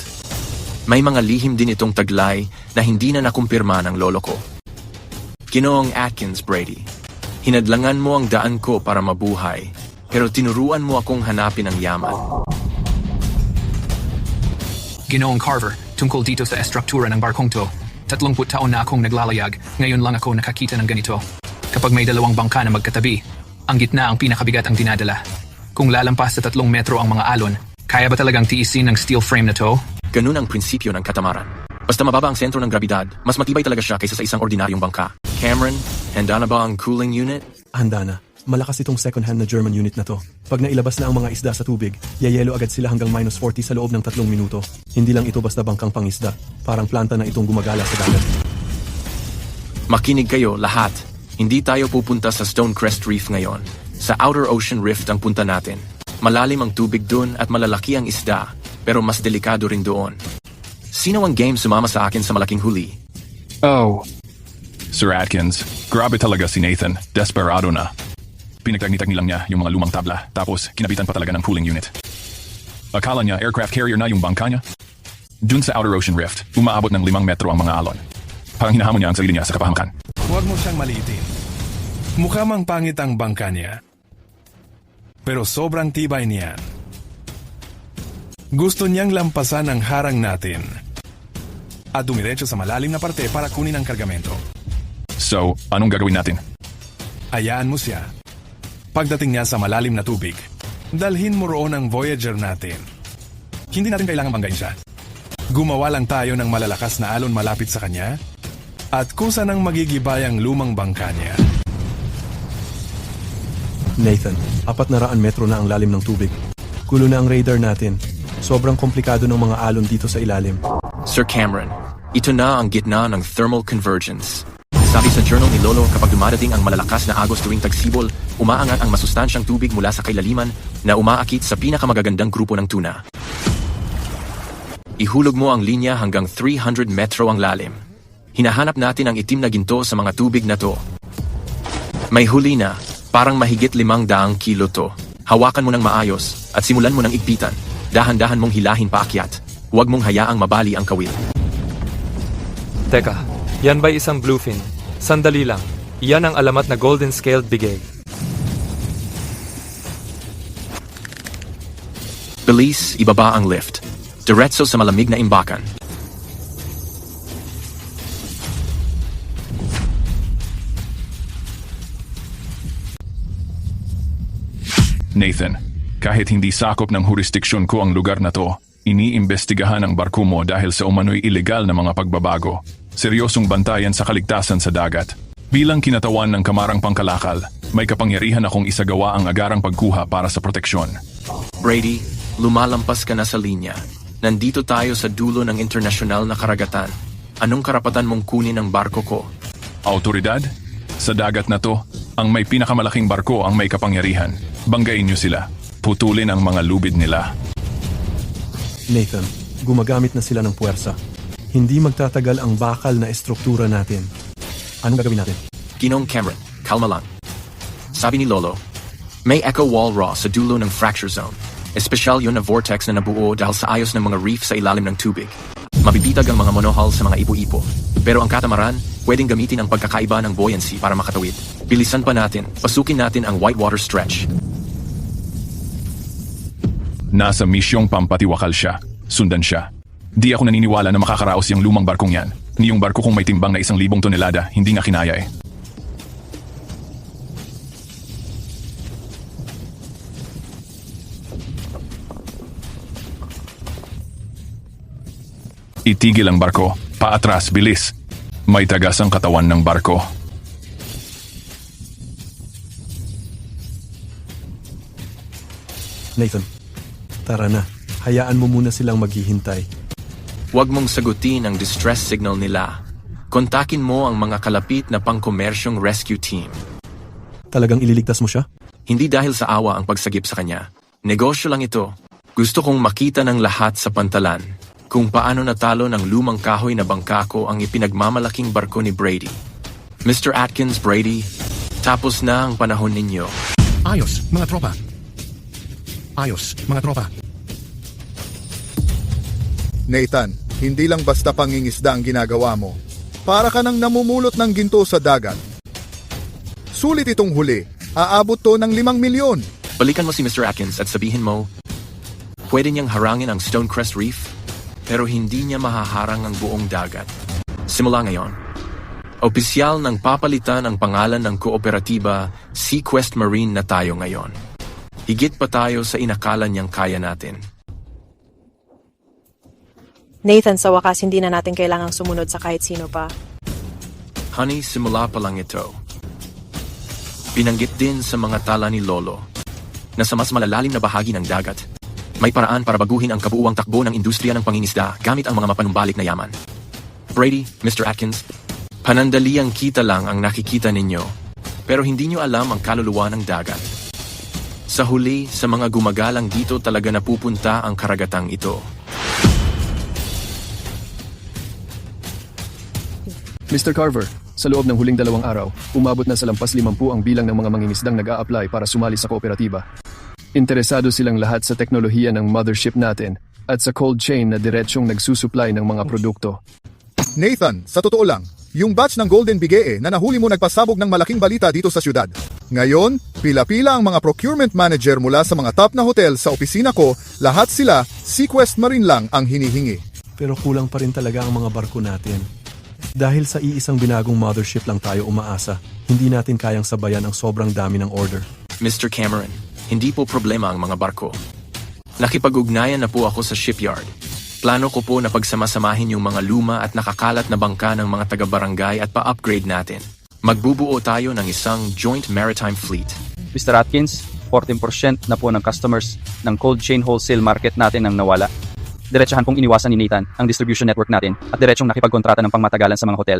May mga lihim din itong taglay na hindi na nakumpirma ng lolo ko. Ginoong Atkins, Brady. Hinadlangan mo ang daan ko para mabuhay, pero tinuruan mo akong hanapin ang yaman. Ginoong Carver, tungkol dito sa estruktura ng barkong to. 30 taon na akong naglalayag, ngayon lang ako nakakita ng ganito. Kapag may dalawang bangka na magkatabi, ang gitna ang pinakabigat ang dinadala. Kung lalampas sa 3 metro ang mga alon, kaya ba talagang tiisin ng steel frame na to? Ganun ang prinsipyo ng katamaran. Basta mababa ang sentro ng grabidad, mas matibay talaga siya kaysa sa isang ordinaryong bangka. Cameron, handa na ba ang cooling unit? Handa na. Malakas itong second-hand na German unit na to. Pag nailabas na ang mga isda sa tubig, yayelo agad sila hanggang -40 sa loob ng 3 minuto. Hindi lang ito basta bangkang pangisda. Parang planta na itong gumagala sa dagat. Makinig kayo lahat. Hindi tayo pupunta sa Stonecrest Reef ngayon. Sa Outer Ocean Rift ang punta natin. Malalim ang tubig dun at malalaki ang isda, pero mas delikado rin doon. Sino ang game sumama sa akin sa malaking huli? Oh. Sir Atkins, grabe talaga si Nathan. Desperado na. Pinagtagni-tagni lang niya yung mga lumang tabla, tapos kinabitan pa talaga ng cooling unit. Akala niya aircraft carrier na yung bangka niya? Dun sa Outer Ocean Rift, umaabot ng 5 metro ang mga alon. Parang hinahamon niya ang sarili niya sa kapahamakan. Huwag mo siyang maliitin. Mukha mang pangit ang bangka niya. Pero sobrang tibay niyan. Gusto niyang lampasan ang harang natin at dumiretso sa malalim na parte para kunin ang kargamento. So, anong gagawin natin? Hayaan mo siya. Pagdating niya sa malalim na tubig, dalhin mo roon ang Voyager natin. Hindi natin kailangang banggain siya. Gumawa lang tayo ng malalakas na alon malapit sa kanya at kusa nang magigibay ang lumang bangka niya. Nathan, 400 metro na ang lalim ng tubig. Gulo na ang radar natin. Sobrang komplikado ng mga alon dito sa ilalim. Sir Cameron, ito na ang gitna ng thermal convergence. Sabi sa journal ni Lolo, kapag dumadating ang malalakas na agos tuwing tagsibol, umaangat ang masustansyang tubig mula sa kailaliman na umaakit sa pinakamagagandang grupo ng tuna. Ihulog mo ang linya hanggang 300 metro ang lalim. Hinahanap natin ang itim na ginto sa mga tubig na to. May huli na, parang mahigit 500 kilo to. Hawakan mo ng maayos at simulan mo ng igpitan. Dahan-dahan mong hilahin paakyat. Huwag mong hayaang mabali ang kawil. Teka, yan ba'y isang bluefin? Sandali lang. Iyan ang alamat na golden scaled bigay. Bilis, ibaba ang lift. Diretso sa malamig na imbakan. Nathan, kahit hindi sakop ng jurisdiksyon ko ang lugar na to, iniimbestigahan ang barko mo dahil sa umano'y ilegal na mga pagbabago. Seryosong bantayan sa kaligtasan sa dagat. Bilang kinatawan ng kamarang pangkalakal, May kapangyarihan akong isagawa ang agarang pagkuha para sa proteksyon. Brady, lumalampas ka na sa linya. Nandito tayo sa dulo ng internasyonal na karagatan. Anong karapatan mong kunin ang barko ko? Autoridad? Sa dagat na to, ang may pinakamalaking barko ang may kapangyarihan. Banggain niyo sila. Putulin ang mga lubid nila. Nathan, gumagamit na sila ng puwersa. Hindi magtatagal ang bakal na estruktura natin. Anong gagawin natin? Ginoong Cameron, kalma lang. Sabi ni Lolo, may echo wall raw sa dulo ng fracture zone. Espesyal yun na vortex na nabuo dahil sa ayos ng mga reef sa ilalim ng tubig. Mabibitag ang mga monohull sa mga ipo-ipo. Pero ang katamaran, pwedeng gamitin ang pagkakaiba ng buoyancy para makatawid. Bilisan pa natin, pasukin natin ang whitewater stretch. Nasa misyong pampatiwakal siya. Sundan siya. Di ako naniniwala na makakaraos yung lumang barkong yan. Ni yung barko kung may timbang na 1,000 tonelada, hindi nga kinaya eh. Itigil ang barko. Paatras, bilis. May tagas ang katawan ng barko. Nathan, tara na. Hayaan mo muna silang maghihintay. Huwag mong sagutin ang distress signal nila. Kontakin mo ang mga kalapit na pangkomersyong rescue team. Talagang ililigtas mo siya? Hindi dahil sa awa ang pagsagip sa kanya. Negosyo lang ito. Gusto kong makita ng lahat sa pantalan kung paano natalo ng lumang kahoy na bangka ko ang ipinagmamalaking barko ni Brady. Mr. Atkins, Brady, tapos na ang panahon ninyo. Ayos, mga tropa. Ayos, mga tropa. Nathan, hindi lang basta pangingisda ang ginagawa mo. Para ka nang namumulot ng ginto sa dagat. Sulit itong huli. Aabot to ng 5 milyon. Balikan mo si Mr. Atkins at sabihin mo, pwede niyang harangin ang Stonecrest Reef, pero hindi niya mahaharang ang buong dagat. Simula ngayon, opisyal ng papalitan ang pangalan ng kooperatiba Sequest Marine na tayo ngayon. Higit pa tayo sa inakala niyang kaya natin. Nathan, sa wakas hindi na natin kailangang sumunod sa kahit sino pa. Honey, simula pa lang ito. Binanggit din sa mga tala ni Lolo na sa mas malalalim na bahagi ng dagat, may paraan para baguhin ang kabuuang takbo ng industriya ng pangingisda gamit ang mga mapanumbalik na yaman. Brady, Mr. Atkins, panandaliang kita lang ang nakikita ninyo, pero hindi nyo alam ang kaluluwa ng dagat. Sa huli, sa mga gumagalang dito talaga napupunta ang karagatang ito. Mr. Carver, sa loob ng huling 2 araw, umabot na sa lampas 50 ang bilang ng mga mangingisdang nag-a-apply para sumali sa kooperatiba. Interesado silang lahat sa teknolohiya ng mothership natin at sa cold chain na diretsyong nagsusupply ng mga produkto. Nathan, sa totoo lang, yung batch ng Golden Bigee na nahuli mo nagpasabog ng malaking balita dito sa syudad. Ngayon, pila-pila ang mga procurement manager mula sa mga top na hotel sa opisina ko, lahat sila, Sequest Marine lang ang hinihingi. Pero kulang pa rin talaga ang mga barko natin. Dahil sa iisang binagong mothership lang tayo umaasa, hindi natin kayang sabayan ang sobrang dami ng order. Mr. Cameron, hindi po problema ang mga barko. Nakipag-ugnayan na po ako sa shipyard. Plano ko po na pagsamasamahin yung mga luma at nakakalat na bangka ng mga taga-barangay at pa-upgrade natin. Magbubuo tayo ng isang joint maritime fleet. Mr. Atkins, 14% na po ng customers ng cold chain wholesale market natin ang nawala. Diretsahan pong iniwasan ni Nathan ang distribution network natin at diretsyong nakipagkontrata ng pangmatagalan sa mga hotel.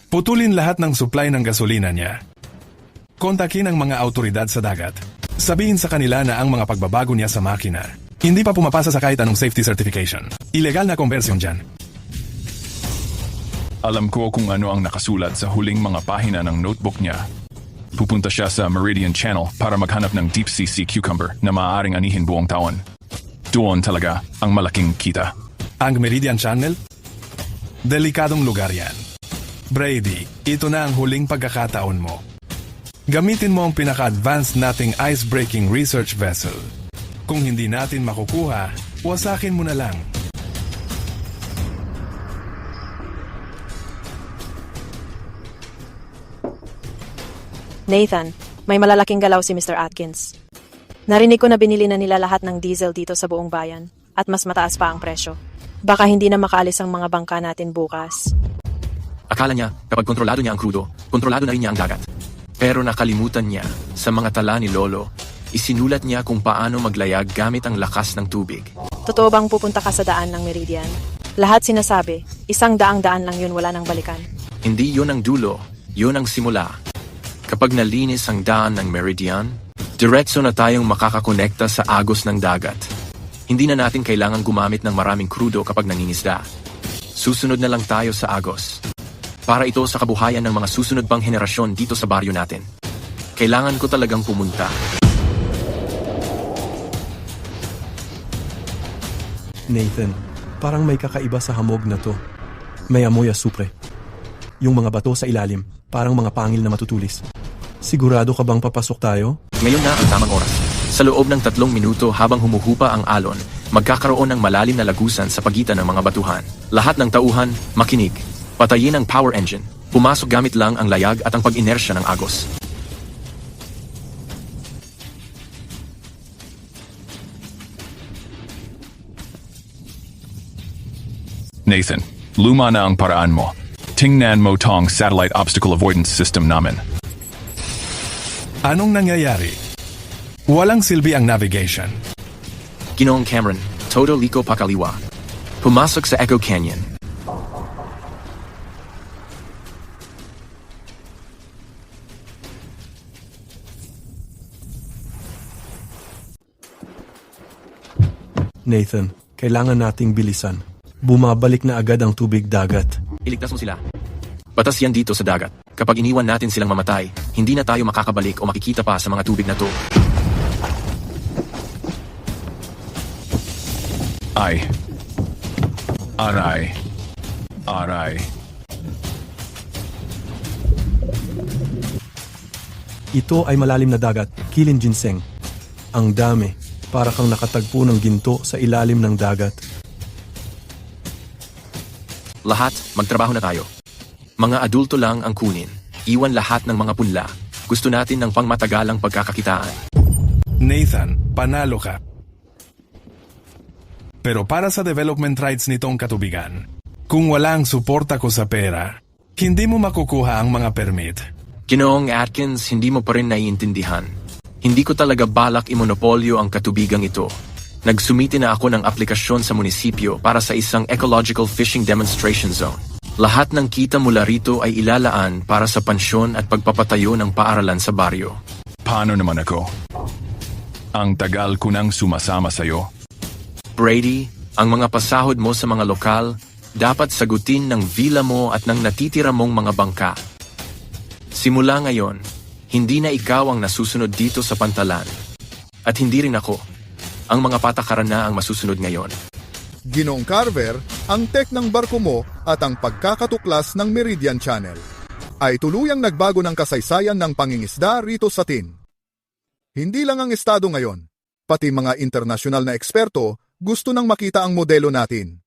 Putulin lahat ng supply ng gasolina niya. Kontakin ang mga autoridad sa dagat. Sabihin sa kanila na ang mga pagbabago niya sa makina hindi pa pumapasa sa kahit anong safety certification. Ilegal na conversion dyan. Alam ko kung ano ang nakasulat sa huling mga pahina ng notebook niya. Pupunta siya sa Meridian Channel para maghanap ng deep sea sea cucumber na maaaring anihin buong taon. Doon talaga ang malaking kita. Ang Meridian Channel? Delikadong lugar yan. Brady, ito na ang huling pagkakataon mo. Gamitin mo ang pinaka-advanced nating ice-breaking research vessel. Kung hindi natin makukuha, wasakin mo na lang. Nathan, may malalaking galaw si Mr. Atkins. Narinig ko na binili na nila lahat ng diesel dito sa buong bayan at mas mataas pa ang presyo. Baka hindi na makaalis ang mga bangka natin bukas. Akala niya, kapag kontrolado niya ang krudo, kontrolado na rin niya ang dagat. Pero nakalimutan niya, sa mga tala ni Lolo, isinulat niya kung paano maglayag gamit ang lakas ng tubig. Totoo bang pupunta ka sa daan ng Meridian? Lahat sinasabi, 100 daan lang yun, wala nang balikan. Hindi yun ang dulo, yun ang simula. Kapag nalinis ang daan ng Meridian, diretso na tayong makakakonekta sa agos ng dagat. Hindi na natin kailangan gumamit ng maraming krudo kapag nangingisda. Susunod na lang tayo sa agos. Para ito sa kabuhayan ng mga susunod pang henerasyon dito sa baryo natin. Kailangan ko talagang pumunta. Nathan, parang may kakaiba sa hamog na to. May amoy asupre. Yung mga bato sa ilalim, parang mga pangil na matutulis. Sigurado ka bang papasok tayo? Ngayon na ang tamang oras. Sa loob ng 3 minuto habang humuhupa ang alon, magkakaroon ng malalim na lagusan sa pagitan ng mga batuhan. Lahat ng tauhan, makinig. Patayin ang power engine. Pumasok gamit lang ang layag at ang pag-inersya ng agos. Nathan, luma na ang paraan mo. Tingnan mo tong satellite obstacle avoidance system namin. Anong nangyayari? Walang silbi ang navigation. Ginoong Cameron, Todo Liko Pakaliwa. Pumasok sa Echo Canyon. Nathan, kailangan nating bilisan. Bumabalik na agad ang tubig dagat. Iligtas mo sila. Batas yan dito sa dagat. Kapag iniwan natin silang mamatay, hindi na tayo makakabalik o makikita pa sa mga tubig na to. Ay. Aray. Aray. Ito ay malalim na dagat, Kilin Ginseng. Ang dami, para kang nakatagpo ng ginto sa ilalim ng dagat. Lahat, magtrabaho na tayo. Mga adulto lang ang kunin. Iwan lahat ng mga punla. Gusto natin ng pangmatagalang pagkakakitaan. Nathan, panalo ka. Pero para sa development rights nitong katubigan, kung wala ang suporta ko sa pera, hindi mo makukuha ang mga permit. Ginoong Atkins, hindi mo pa rin naiintindihan. Hindi ko talaga balak imonopolyo ang katubigang ito. Nagsumite na ako ng aplikasyon sa munisipyo para sa isang ecological fishing demonstration zone. Lahat ng kita mula rito ay ilalaan para sa pansyon at pagpapatayo ng paaralan sa baryo. Paano naman ako? Ang tagal ko nang sumasama sa'yo. Brady, ang mga pasahod mo sa mga lokal, dapat sagutin ng villa mo at ng natitira mong mga bangka. Simula ngayon, hindi na ikaw ang nasusunod dito sa pantalan. At hindi rin ako. Ang mga patakaran na ang masusunod ngayon. Ginoong Carver, ang tech ng barko mo at ang pagkakatuklas ng Meridian Channel ay tuluyang nagbago ng kasaysayan ng pangingisda rito sa Tin. Hindi lang ang estado ngayon, pati mga internasyonal na eksperto gusto nang makita ang modelo natin.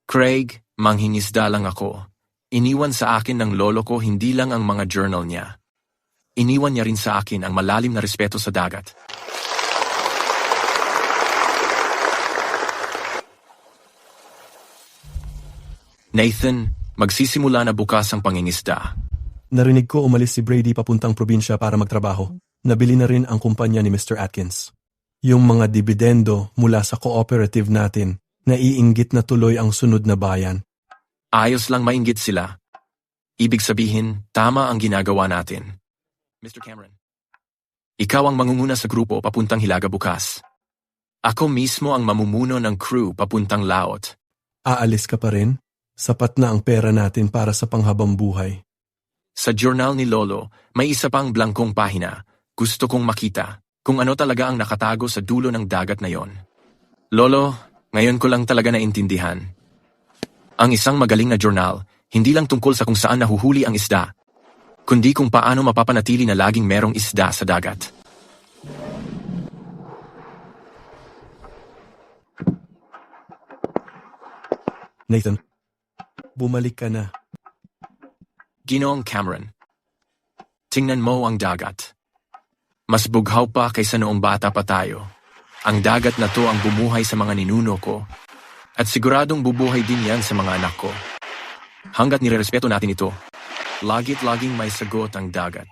Craig, manghingisda lang ako. Iniwan sa akin ng lolo ko hindi lang ang mga journal niya. Iniwan niya rin sa akin ang malalim na respeto sa dagat. Nathan, magsisimula na bukas ang pangingisda. Narinig ko umalis si Brady papuntang probinsya para magtrabaho. Nabili na rin ang kumpanya ni Mr. Atkins. Yung mga dividendo mula sa cooperative natin, naiinggit na tuloy ang sunod na bayan. Ayos lang mainggit sila. Ibig sabihin, tama ang ginagawa natin. Mr. Cameron, ikaw ang mangunguna sa grupo papuntang Hilaga bukas. Ako mismo ang mamumuno ng crew papuntang Laot. Aalis ka pa rin? Sapat na ang pera natin para sa panghabang buhay. Sa journal ni Lolo, may isa pang blankong pahina. Gusto kong makita kung ano talaga ang nakatago sa dulo ng dagat na yon. Lolo, ngayon ko lang talaga naintindihan. Ang isang magaling na journal, hindi lang tungkol sa kung saan nahuhuli ang isda, kundi kung paano mapapanatili na laging merong isda sa dagat. Nathan, bumalik ka na. Ginoong Cameron, tingnan mo ang dagat. Mas bughaw pa kaysa noong bata pa tayo. Ang dagat na to ang bumuhay sa mga ninuno ko. At siguradong bubuhay din yan sa mga anak ko. Hanggat nirerespeto natin ito, lagit-laging may sagot ang dagat.